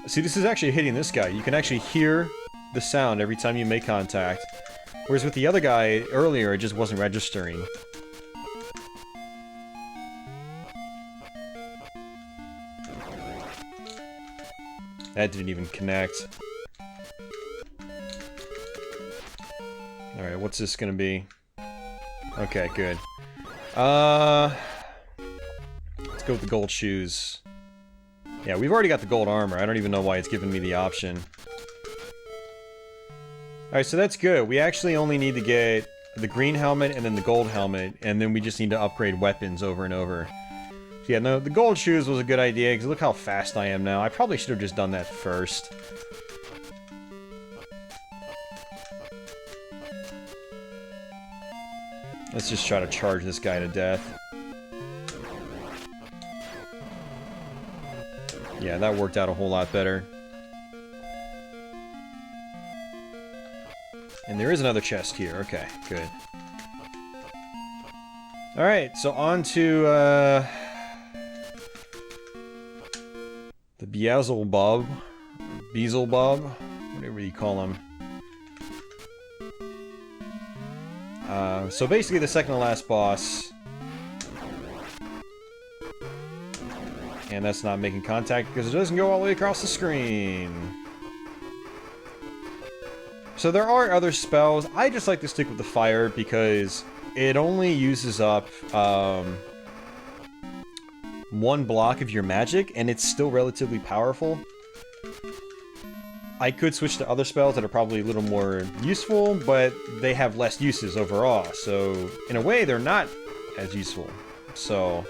See, this is actually hitting this guy. You can actually hear the sound every time you make contact. Whereas with the other guy earlier, it just wasn't registering. That didn't even connect. Alright, what's this gonna be? Okay, good. Let's go with the gold shoes. Yeah, we've already got the gold armor. I don't even know why it's giving me the option. Alright, so that's good. We actually only need to get the green helmet and then the gold helmet, and then we just need to upgrade weapons over and over. So yeah, no, the gold shoes was a good idea, because look how fast I am now. I probably should have just done that first. Let's just try to charge this guy to death. Yeah, that worked out a whole lot better. And there is another chest here. Okay, good. Alright, so on to, the Beelzebub. Beelzebub? Whatever you call him. So basically the second to last boss. And that's not making contact because it doesn't go all the way across the screen. So there are other spells. I just like to stick with the fire because it only uses up one block of your magic, and it's still relatively powerful. I could switch to other spells that are probably a little more useful, but they have less uses overall. So in a way, they're not as useful. So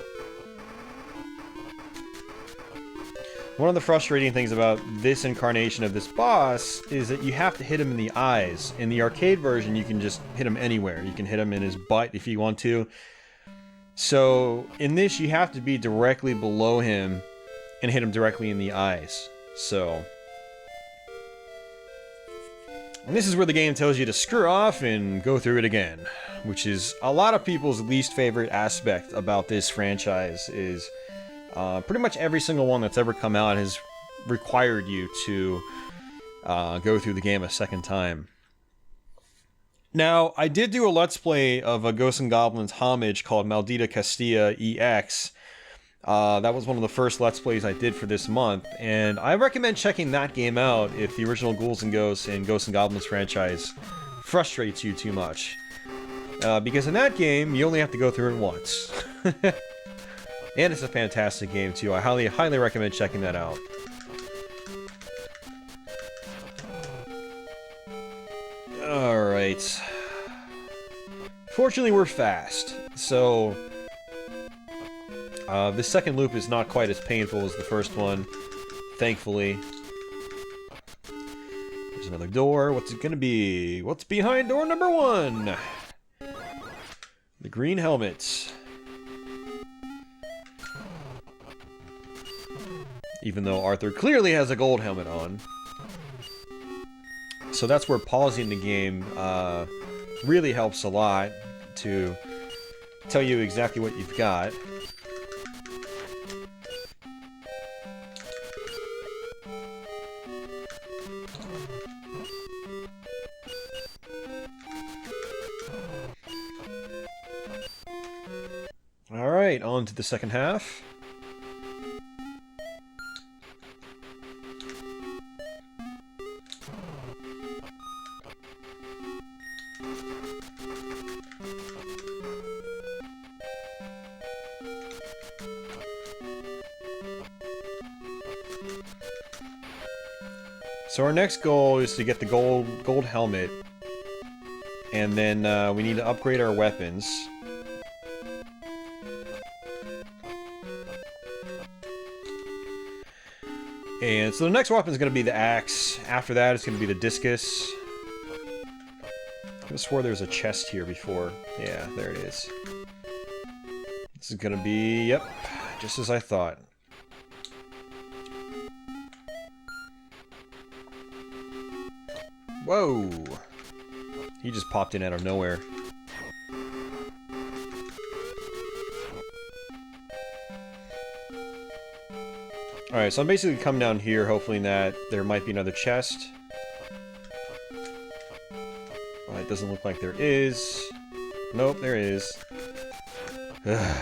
one of the frustrating things about this incarnation of this boss is that you have to hit him in the eyes. In the arcade version, you can just hit him anywhere. You can hit him in his butt if you want to. So in this, you have to be directly below him and hit him directly in the eyes. So, and this is where the game tells you to screw off and go through it again, which is a lot of people's least favorite aspect about this franchise. Is pretty much every single one that's ever come out has required you to go through the game a second time. Now, I did do a Let's Play of a Ghosts and Goblins homage called Maldita Castilla EX. That was one of the first Let's Plays I did for this month, and I recommend checking that game out if the original Ghouls and Ghosts and Goblins franchise frustrates you too much. Because in that game, you only have to go through it once. And it's a fantastic game too. I highly recommend checking that out. Alright. Fortunately, we're fast. So, this second loop is not quite as painful as the first one, thankfully. There's another door. What's it gonna be? What's behind door number 1? The green helmets. Even though Arthur clearly has a gold helmet on. So that's where pausing the game really helps a lot to tell you exactly what you've got. Alright, on to the second half. So our next goal is to get the gold helmet, and then we need to upgrade our weapons. And so the next weapon is going to be the axe. After that, it's going to be the discus. I could have swore there was a chest here before. Yeah, there it is. This is going to be, yep, just as I thought. Whoa! He just popped in out of nowhere. Alright, so I'm basically coming down here, hoping that there might be another chest. Well, it doesn't look like there is. Nope, there is. Ugh.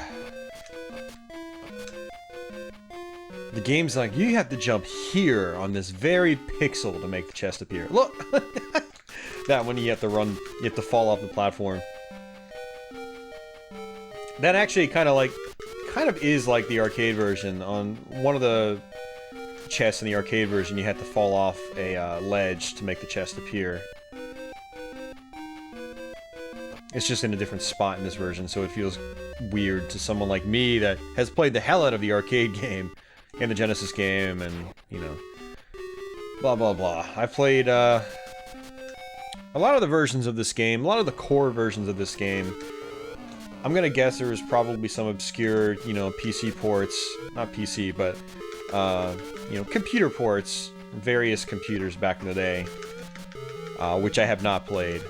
The game's like, you have to jump here on this very pixel to make the chest appear. Look! That one you have to run, you have to fall off the platform. That actually kind of is like the arcade version. On one of the chests in the arcade version, you had to fall off a ledge to make the chest appear. It's just in a different spot in this version, so it feels weird to someone like me that has played the hell out of the arcade game and the Genesis game, and, you know, blah blah blah. I've played a lot of the versions of this game, a lot of the core versions of this game. I'm gonna guess there was probably some obscure, you know, PC ports, not PC, but, you know, computer ports, various computers back in the day, which I have not played.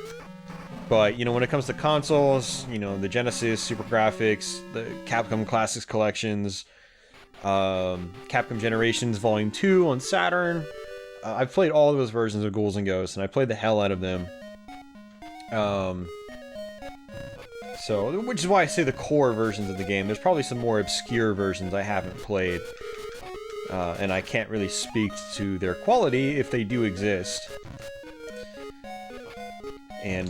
But, you know, when it comes to consoles, you know, the Genesis, Super Graphics, the Capcom Classics collections, Capcom Generations Volume 2 on Saturn, I've played all of those versions of Ghouls and Ghosts, and I played the hell out of them. So, which is why I say the core versions of the game. There's probably some more obscure versions I haven't played, and I can't really speak to their quality if they do exist. And,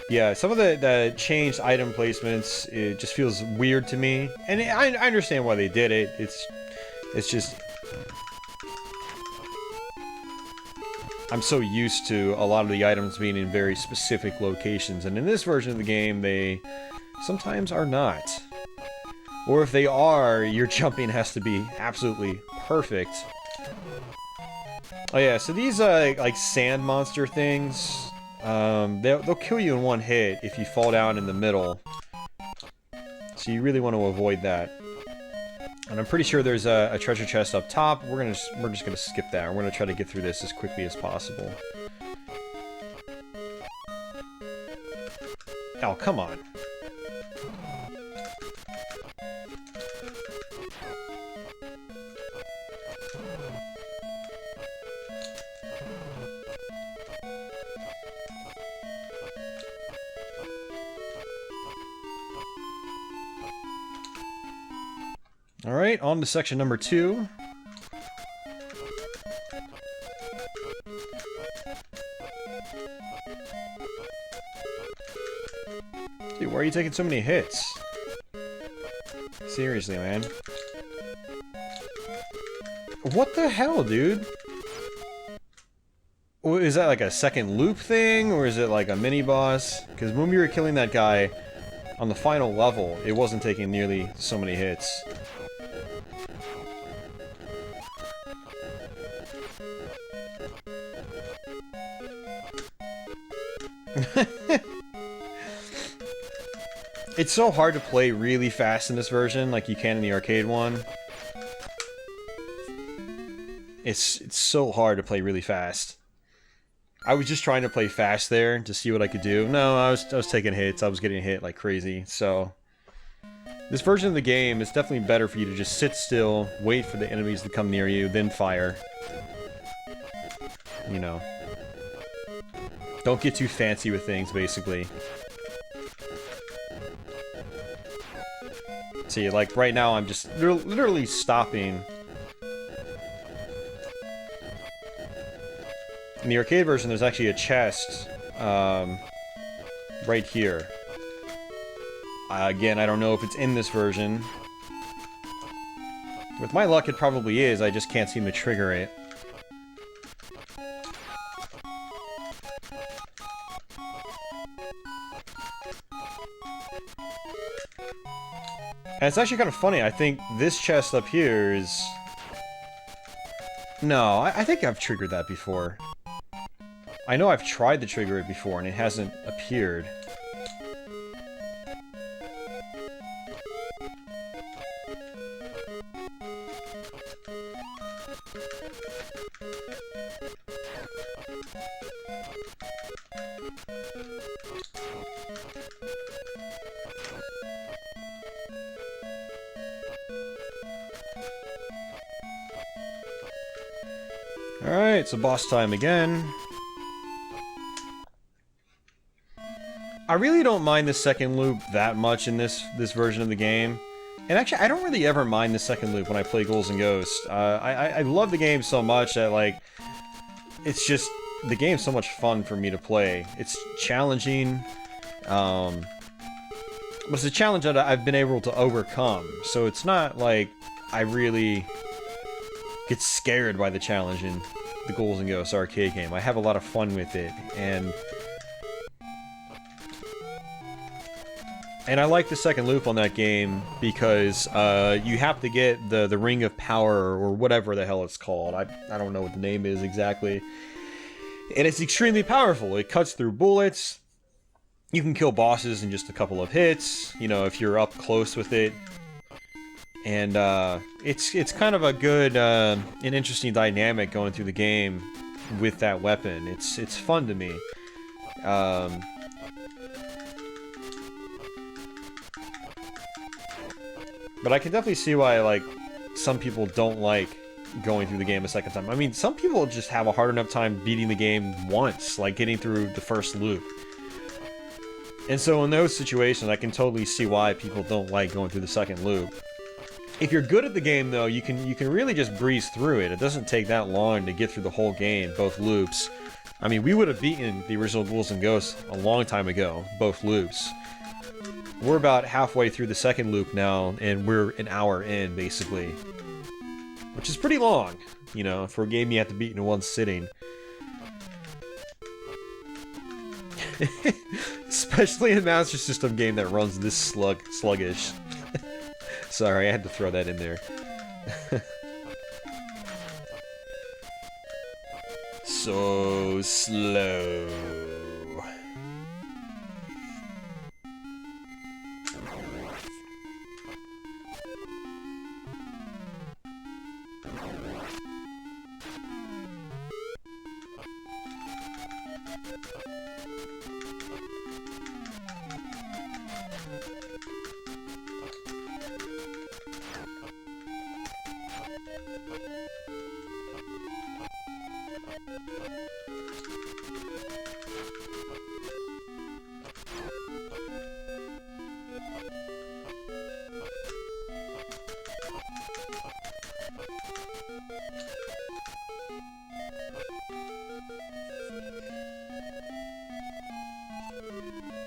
yeah, some of the changed item placements, it just feels weird to me. And I understand why they did it. It's just... I'm so used to a lot of the items being in very specific locations. And in this version of the game, they sometimes are not. Or if they are, your jumping has to be absolutely perfect. Oh yeah, so these, like, sand monster things, they'll kill you in one hit if you fall down in the middle. So you really want to avoid that. And I'm pretty sure there's a treasure chest up top. We're just gonna skip that. We're gonna try to get through this as quickly as possible. Oh, come on. Alright, on to section number 2. Dude, why are you taking so many hits? Seriously, man. What the hell, dude? Is that like a second loop thing, or is it like a mini boss? Because when we were killing that guy on the final level, it wasn't taking nearly so many hits. It's so hard to play really fast in this version, like you can in the arcade one. It's so hard to play really fast. I was just trying to play fast there to see what I could do. No, I was taking hits. I was getting hit like crazy. So this version of the game is definitely better for you to just sit still, wait for the enemies to come near you, then fire. You know. Don't get too fancy with things, basically. See, like right now I'm just literally stopping. In the arcade version, there's actually a chest right here. Again, I don't know if it's in this version. With my luck, it probably is. I just can't seem to trigger it. And it's actually kind of funny. I think this chest up here is... No, I think I've triggered that before. I know I've tried to trigger it before and it hasn't appeared. Alright, so boss time again. I really don't mind the second loop that much in this version of the game. And actually, I don't really ever mind the second loop when I play Ghouls and Ghosts. I love the game so much that, like, it's just, the game's so much fun for me to play. It's challenging, but it's a challenge that I've been able to overcome. So it's not like I really get scared by the challenge in the Ghouls and Ghosts arcade game. I have a lot of fun with it, and I like the second loop on that game because you have to get the Ring of Power or whatever the hell it's called. I don't know what the name is exactly. And it's extremely powerful. It cuts through bullets. You can kill bosses in just a couple of hits, you know, if you're up close with it. And it's kind of a good, an interesting dynamic going through the game with that weapon. It's fun to me. But I can definitely see why, like, some people don't like going through the game a second time. I mean, some people just have a hard enough time beating the game once, like getting through the first loop. And so in those situations, I can totally see why people don't like going through the second loop. If you're good at the game, though, you can really just breeze through it. It doesn't take that long to get through the whole game, both loops. I mean, we would have beaten the original Ghouls and Ghosts a long time ago, both loops. We're about halfway through the second loop now, and we're an hour in, basically. Which is pretty long, you know, for a game you have to beat in one sitting. Especially a Master System game that runs this sluggish. Sorry, I had to throw that in there. So slow.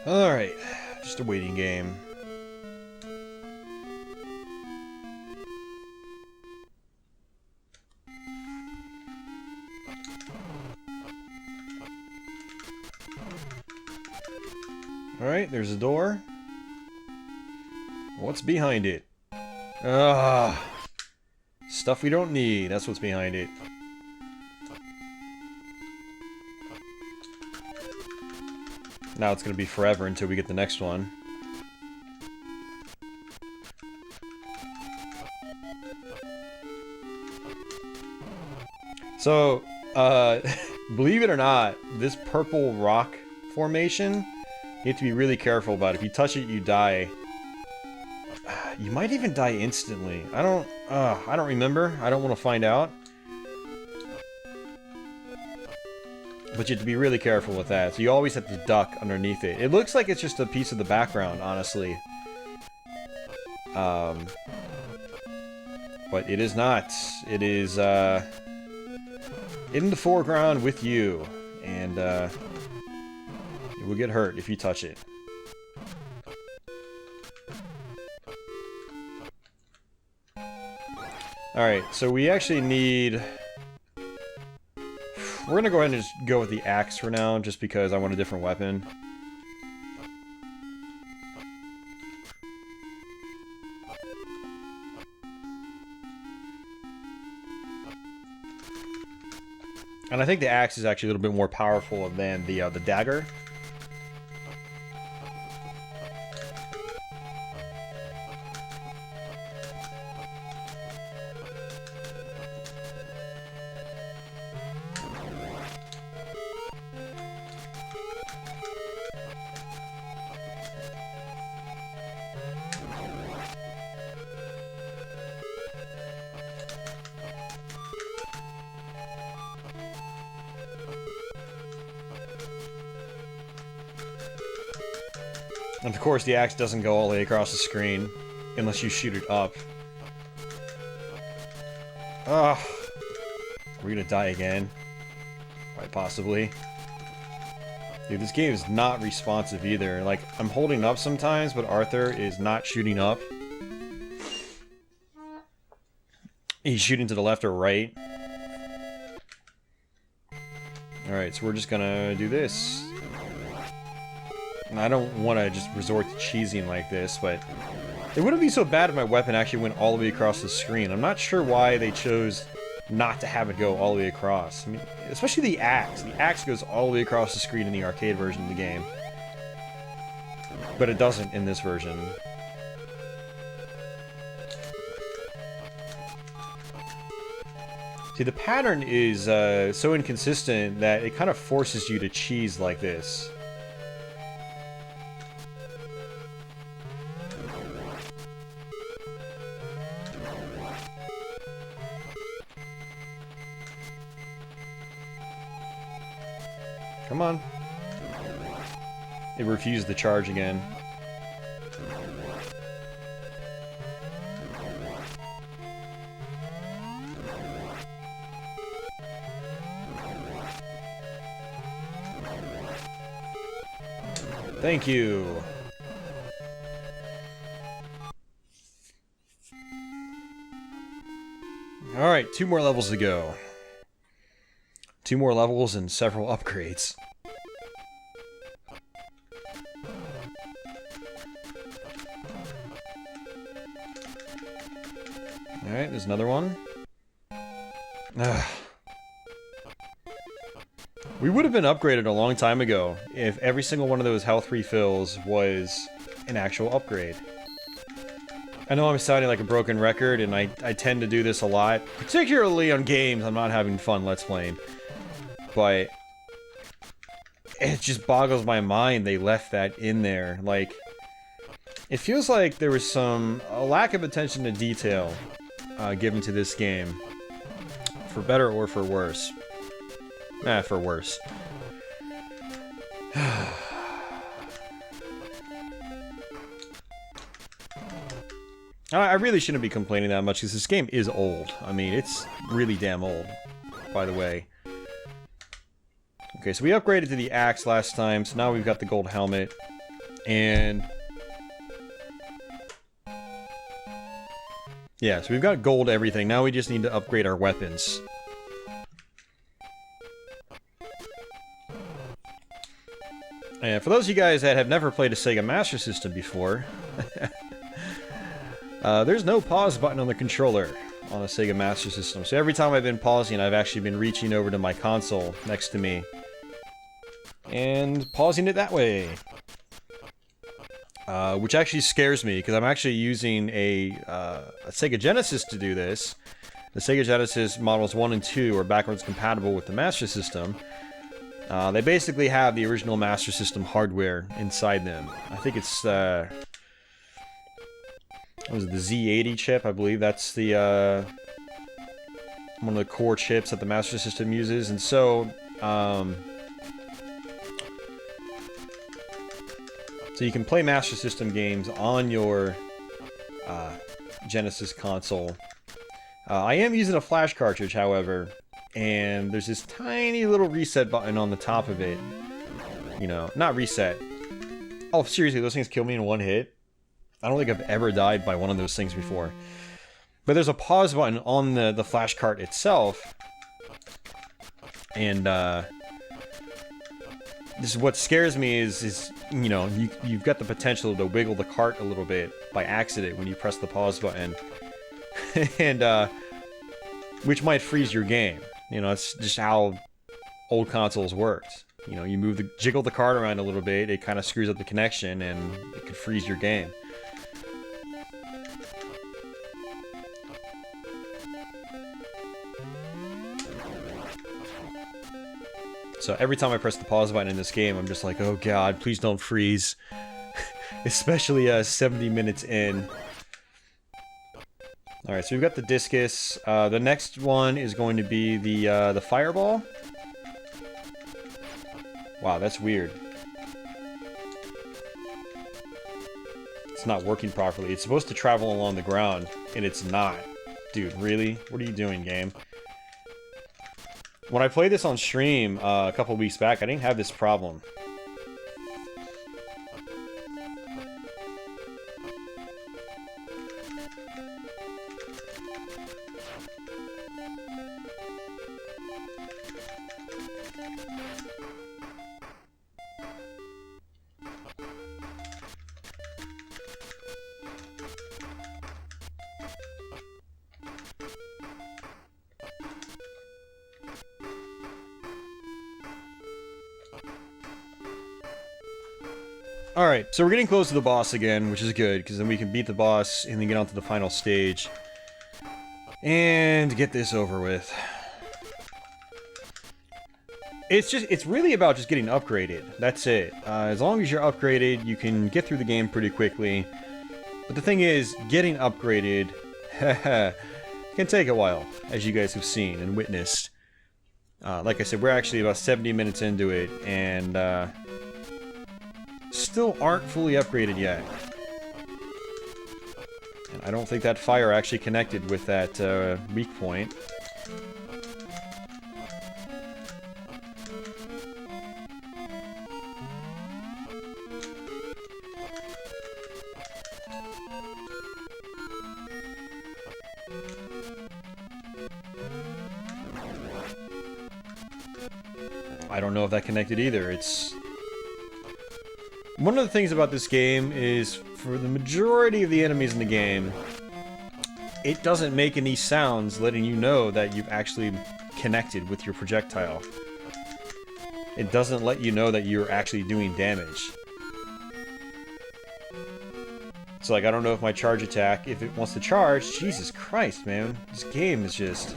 Alright, just a waiting game. Alright, there's a door. What's behind it? Ah, stuff we don't need. That's what's behind it. Now it's gonna be forever until we get the next one. So, believe it or not, this purple rock formation, you have to be really careful about. If you touch it, you die. You might even die instantly. I don't remember. I don't want to find out. But you have to be really careful with that. So you always have to duck underneath it. It looks like it's just a piece of the background, honestly. But it is not. It is, in the foreground with you. And, you will get hurt if you touch it. Alright, so we actually need... We're gonna go ahead and just go with the axe for now, just because I want a different weapon. And I think the axe is actually a little bit more powerful than the dagger. And of course, the axe doesn't go all the way across the screen, unless you shoot it up. Ugh. We're gonna die again. Quite possibly. Dude, this game is not responsive either. Like, I'm holding up sometimes, but Arthur is not shooting up. He's shooting to the left or right. Alright, so we're just gonna do this. And I don't want to just resort to cheesing like this, but it wouldn't be so bad if my weapon actually went all the way across the screen. I'm not sure why they chose not to have it go all the way across. I mean, especially the axe. The axe goes all the way across the screen in the arcade version of the game. But it doesn't in this version. See, the pattern is so inconsistent that it kind of forces you to cheese like this. Come on. It refused the charge again. Thank you. Alright, 2 more levels to go. 2 more levels and several upgrades. Alright, there's another one. Ugh. We would have been upgraded a long time ago if every single one of those health refills was an actual upgrade. I know I'm sounding like a broken record, and I tend to do this a lot, particularly on games I'm not having fun let's playing. But it just boggles my mind they left that in there. Like, it feels like there was a lack of attention to detail given to this game, for better or for worse. For worse. I really shouldn't be complaining that much, because this game is old. I mean, it's really damn old, by the way. Okay, so we upgraded to the axe last time, so now we've got the gold helmet. And... yeah, so we've got gold everything. Now we just need to upgrade our weapons. And for those of you guys that have never played a Sega Master System before, there's no pause button on the controller on a Sega Master System. So every time I've been pausing, I've actually been reaching over to my console next to me and pausing it that way. Which actually scares me, because I'm actually using a Sega Genesis to do this. The Sega Genesis models 1 and 2 are backwards compatible with the Master System. They basically have the original Master System hardware inside them. I think it's, what was it, the Z80 chip, I believe. That's the, one of the core chips that the Master System uses. And so, so you can play Master System games on your Genesis console. I am using a flash cartridge, however, and there's this tiny little reset button on the top of it. You know, not reset. Oh, seriously, those things kill me in one hit? I don't think I've ever died by one of those things before. But there's a pause button on the flash cart itself. And, this is what scares me is you know, you've got the potential to wiggle the cart a little bit by accident when you press the pause button. And, which might freeze your game. You know, it's just how old consoles worked. You know, you jiggle the cart around a little bit, it kind of screws up the connection, and it could freeze your game. So every time I press the pause button in this game, I'm just like, oh god, please don't freeze. Especially 70 minutes in. Alright, so we've got the discus. The next one is going to be the fireball. Wow, that's weird. It's not working properly. It's supposed to travel along the ground, and it's not. Dude, really? What are you doing, game? When I played this on stream a couple weeks back, I didn't have this problem. Alright, so we're getting close to the boss again, which is good, because then we can beat the boss and then get on to the final stage. And get this over with. It's really about just getting upgraded. That's it. As long as you're upgraded, you can get through the game pretty quickly. But the thing is, getting upgraded can take a while, as you guys have seen and witnessed. Like I said, we're actually about 70 minutes into it, and still aren't fully upgraded yet. And I don't think that fire actually connected with that weak point. I don't know if that connected either. It's... One of the things about this game is, for the majority of the enemies in the game, it doesn't make any sounds letting you know that you've actually connected with your projectile. It doesn't let you know that you're actually doing damage. So, like, I don't know if my charge attack, if it wants to charge, Jesus Christ, man. This game is just...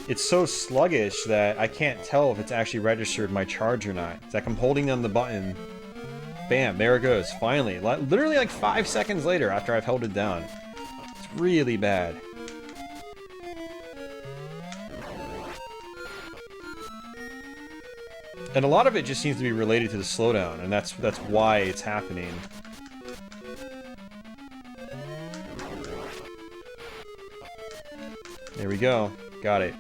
It's so sluggish that I can't tell if it's actually registered my charge or not. It's like I'm holding on the button... Bam, there it goes, finally. Literally like 5 seconds later after I've held it down. It's really bad. And a lot of it just seems to be related to the slowdown, and that's why it's happening. There we go. Got it.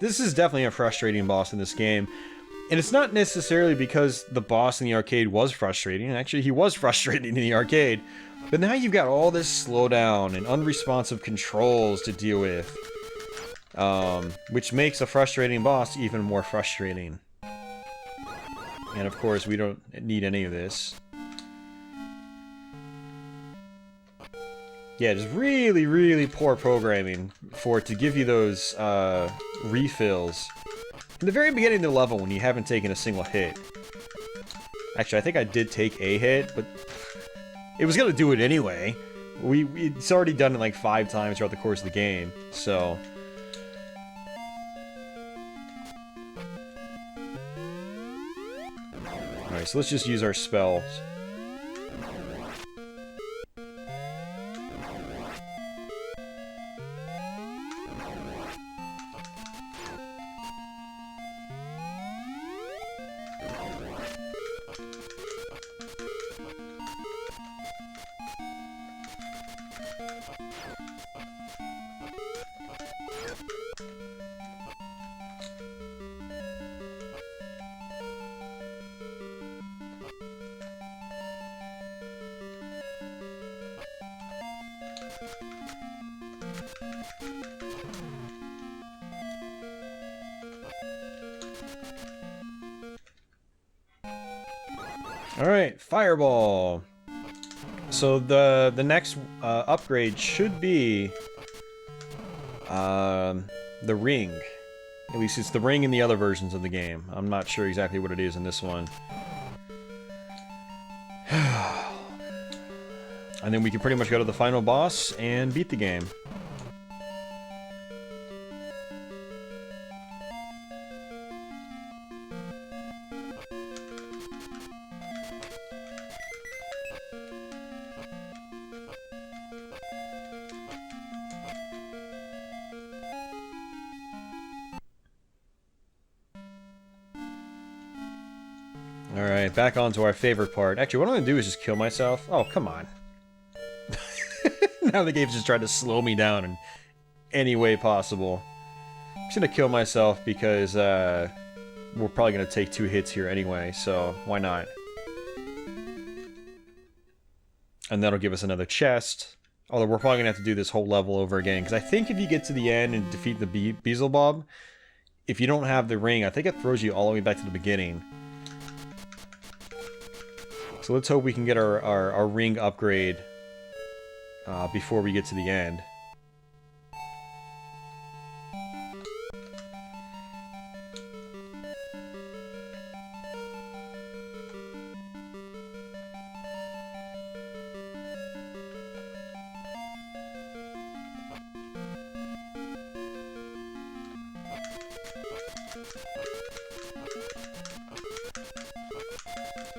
This is definitely a frustrating boss in this game. And it's not necessarily because the boss in the arcade was frustrating. Actually, he was frustrating in the arcade. But now you've got all this slowdown and unresponsive controls to deal with. Which makes a frustrating boss even more frustrating. And of course, we don't need any of this. Yeah, just really, really poor programming for it to give you those refills in the very beginning of the level when you haven't taken a single hit. Actually, I think I did take a hit, but it was gonna do it anyway. It's already done it like 5 times throughout the course of the game, so... Alright, so let's just use our spells. Alright, Fireball. So the next upgrade should be the ring. At least it's the ring in the other versions of the game. I'm not sure exactly what it is in this one. And then we can pretty much go to the final boss and beat the game. Alright, back on to our favorite part. Actually, what I'm gonna do is just kill myself. Oh, come on. Now the game's just trying to slow me down in any way possible. I'm just gonna kill myself because we're probably gonna take 2 hits here anyway, so why not? And that'll give us another chest. Although we're probably gonna have to do this whole level over again, because I think if you get to the end and defeat the Beelzebub, if you don't have the ring, I think it throws you all the way back to the beginning. So let's hope we can get our ring upgrade before we get to the end.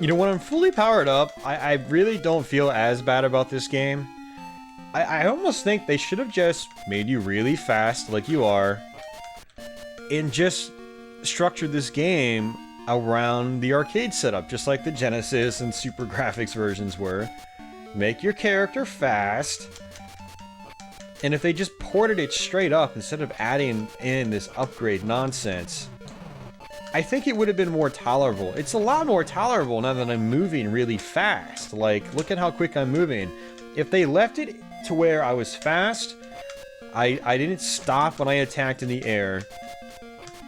You know, when I'm fully powered up, I really don't feel as bad about this game. I almost think they should have just made you really fast, like you are, and just structured this game around the arcade setup, just like the Genesis and Super Graphics versions were. Make your character fast, and if they just ported it straight up instead of adding in this upgrade nonsense, I think it would have been more tolerable. It's a lot more tolerable now that I'm moving really fast. Like, look at how quick I'm moving. If they left it to where I was fast, I didn't stop when I attacked in the air,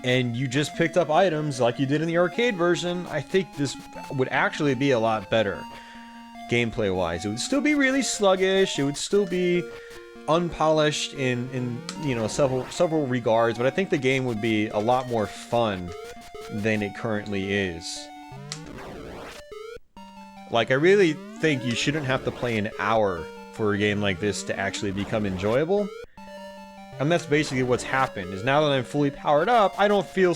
and you just picked up items like you did in the arcade version, I think this would actually be a lot better, gameplay-wise. It would still be really sluggish, it would still be unpolished in you know, several regards, but I think the game would be a lot more fun than it currently is. Like, I really think you shouldn't have to play an hour for a game like this to actually become enjoyable. And that's basically what's happened, is now that I'm fully powered up, I don't feel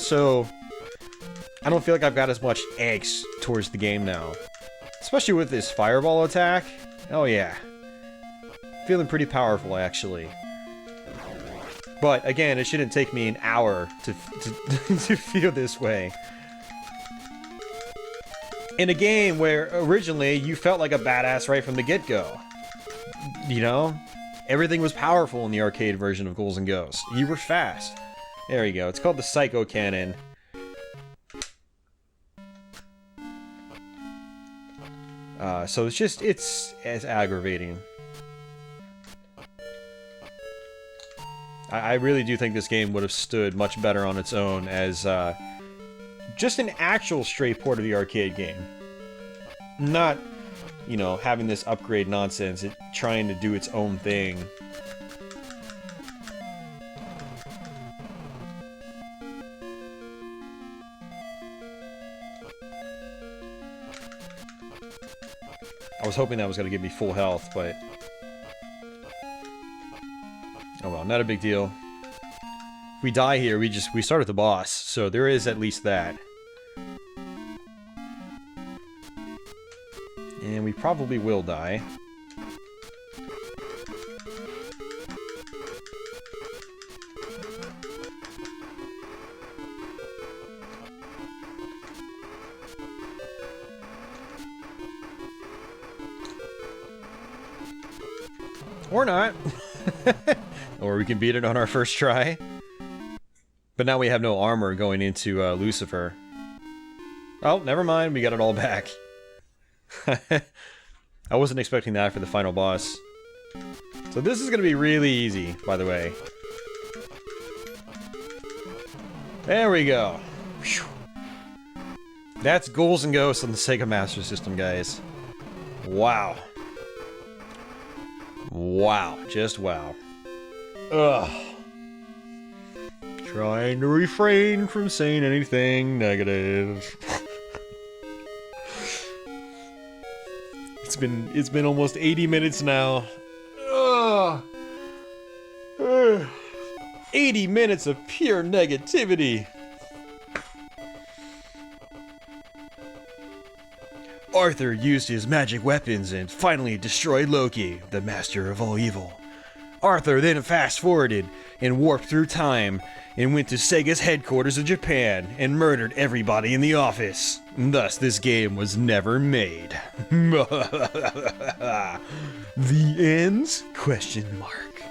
like I've got as much angst towards the game now. Especially with this fireball attack. Oh yeah. Feeling pretty powerful, actually. But, again, it shouldn't take me an hour to feel this way. In a game where, originally, you felt like a badass right from the get-go. You know? Everything was powerful in the arcade version of Ghouls and Ghosts. You were fast. There you go. It's called the Psycho Cannon. So it's aggravating. I really do think this game would have stood much better on its own as just an actual straight port of the arcade game. Not, you know, having this upgrade nonsense, it trying to do its own thing. I was hoping that was going to give me full health, but... oh well, not a big deal. If we die here, we start with the boss, so there is at least that. And we probably will die. Or not. Or we can beat it on our first try. But now we have no armor going into Lucifer. Oh, never mind, we got it all back. I wasn't expecting that for the final boss. So this is gonna be really easy, by the way. There we go. Whew. That's Ghouls and Ghosts on the Sega Master System, guys. Wow. Wow. Just wow. Ugh. Trying to refrain from saying anything negative. It's been almost 80 minutes now. Ugh. 80 minutes of pure negativity. Arthur used his magic weapons and finally destroyed Loki, the master of all evil. Arthur then fast-forwarded and warped through time and went to Sega's headquarters in Japan and murdered everybody in the office. Thus, this game was never made. The ends? Question mark.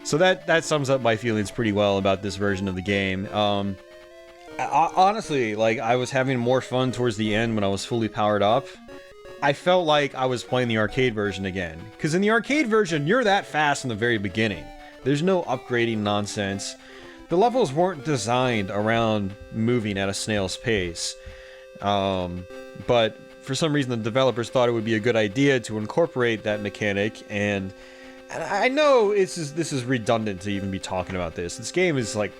So that sums up my feelings pretty well about this version of the game. Honestly, like, I was having more fun towards the end when I was fully powered up. I felt like I was playing the arcade version again. Because in the arcade version, you're that fast in the very beginning. There's no upgrading nonsense. The levels weren't designed around moving at a snail's pace. But for some reason, the developers thought it would be a good idea to incorporate that mechanic, and I know this is redundant to even be talking about this. This game is like...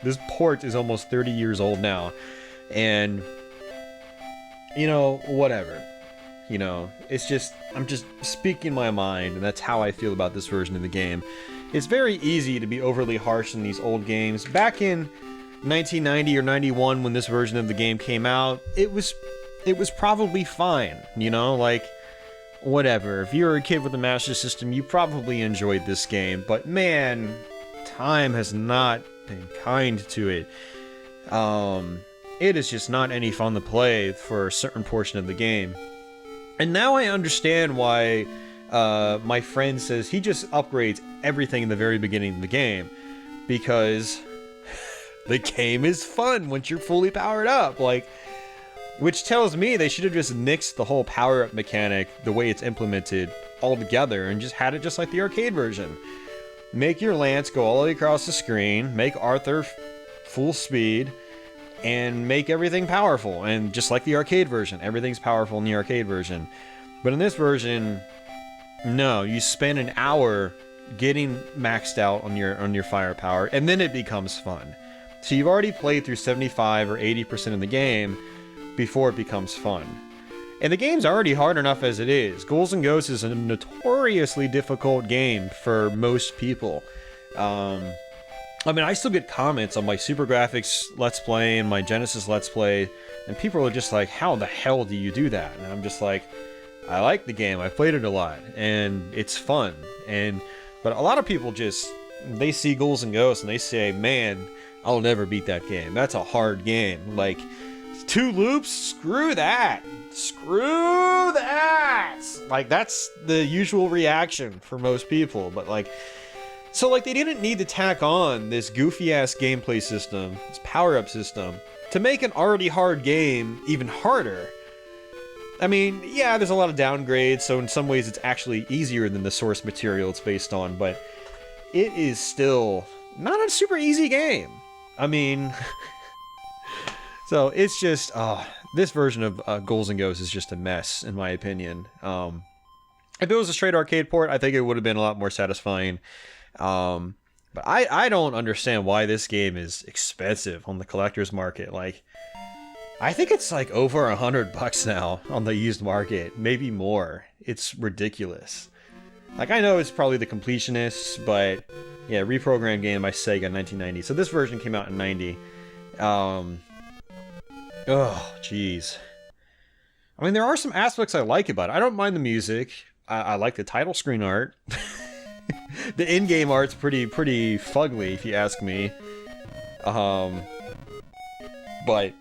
this port is almost 30 years old now. And... you know, whatever. You know, it's just... I'm just speaking my mind, and that's how I feel about this version of the game. It's very easy to be overly harsh in these old games. Back in 1990 or 91, when this version of the game came out, it was probably fine, you know? Like, whatever. If you were a kid with a Master System, you probably enjoyed this game. But man, time has not been kind to it. It is just not any fun to play for a certain portion of the game. And now I understand why my friend says he just upgrades everything in the very beginning of the game. Because the game is fun once you're fully powered up. Like, which tells me they should have just nixed the whole power-up mechanic, the way it's implemented, altogether, and just had it just like the arcade version. Make your lance go all the way across the screen, make Arthur full speed, and make everything powerful. And just like the arcade version, everything's powerful in the arcade version. But in this version, no, you spend an hour getting maxed out on your firepower, and then it becomes fun. So you've already played through 75 or 80% of the game before it becomes fun. And the game's already hard enough as it is. Ghouls and Ghosts is a notoriously difficult game for most people. I mean, I still get comments on my Super Graphics Let's Play and my Genesis Let's Play, and people are just like, how the hell do you do that? And I'm just like, I like the game, I've played it a lot, and it's fun. But a lot of people just, they see Ghouls and Ghosts and they say, man, I'll never beat that game. That's a hard game. Like, 2 loops? Screw that! Screw that! Like, that's the usual reaction for most people, but like... so, like, they didn't need to tack on this goofy-ass gameplay system, this power-up system, to make an already hard game even harder. I mean, yeah, there's a lot of downgrades, so in some ways it's actually easier than the source material it's based on, but it is still not a super easy game. I mean... So it's just, this version of Ghouls and Ghosts is just a mess, in my opinion. If it was a straight arcade port, I think it would have been a lot more satisfying. But I don't understand why this game is expensive on the collector's market. Like, I think it's like over $100 now on the used market, maybe more. It's ridiculous. Like, I know it's probably the completionists, but yeah, reprogrammed game by Sega in 1990. So this version came out in 90. Oh, jeez. I mean, there are some aspects I like about it. I don't mind the music. I like the title screen art. The in-game art's pretty fugly, if you ask me. But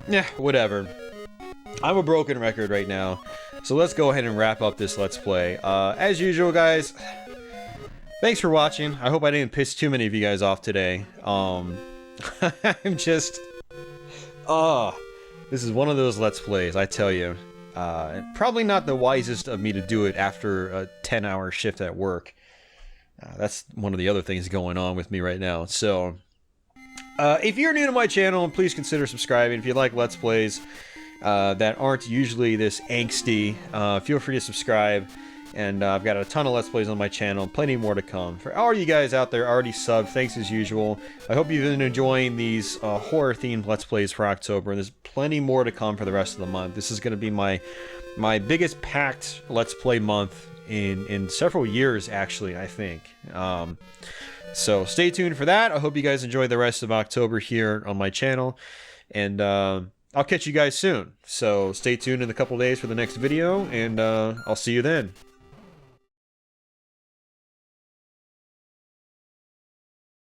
yeah, whatever. I'm a broken record right now, so let's go ahead and wrap up this Let's Play. As usual, guys, thanks for watching. I hope I didn't piss too many of you guys off today. I'm just... this is one of those Let's Plays, I tell you. Probably not the wisest of me to do it after a 10-hour shift at work. That's one of the other things going on with me right now. So, if you're new to my channel, please consider subscribing. If you like Let's Plays that aren't usually this angsty, feel free to subscribe. And I've got a ton of Let's Plays on my channel, plenty more to come. For all you guys out there already subbed, thanks as usual. I hope you've been enjoying these horror-themed Let's Plays for October, and there's plenty more to come for the rest of the month. This is going to be my biggest packed Let's Play month in several years, actually, I think. So stay tuned for that. I hope you guys enjoy the rest of October here on my channel, and I'll catch you guys soon. So stay tuned in a couple days for the next video, and I'll see you then.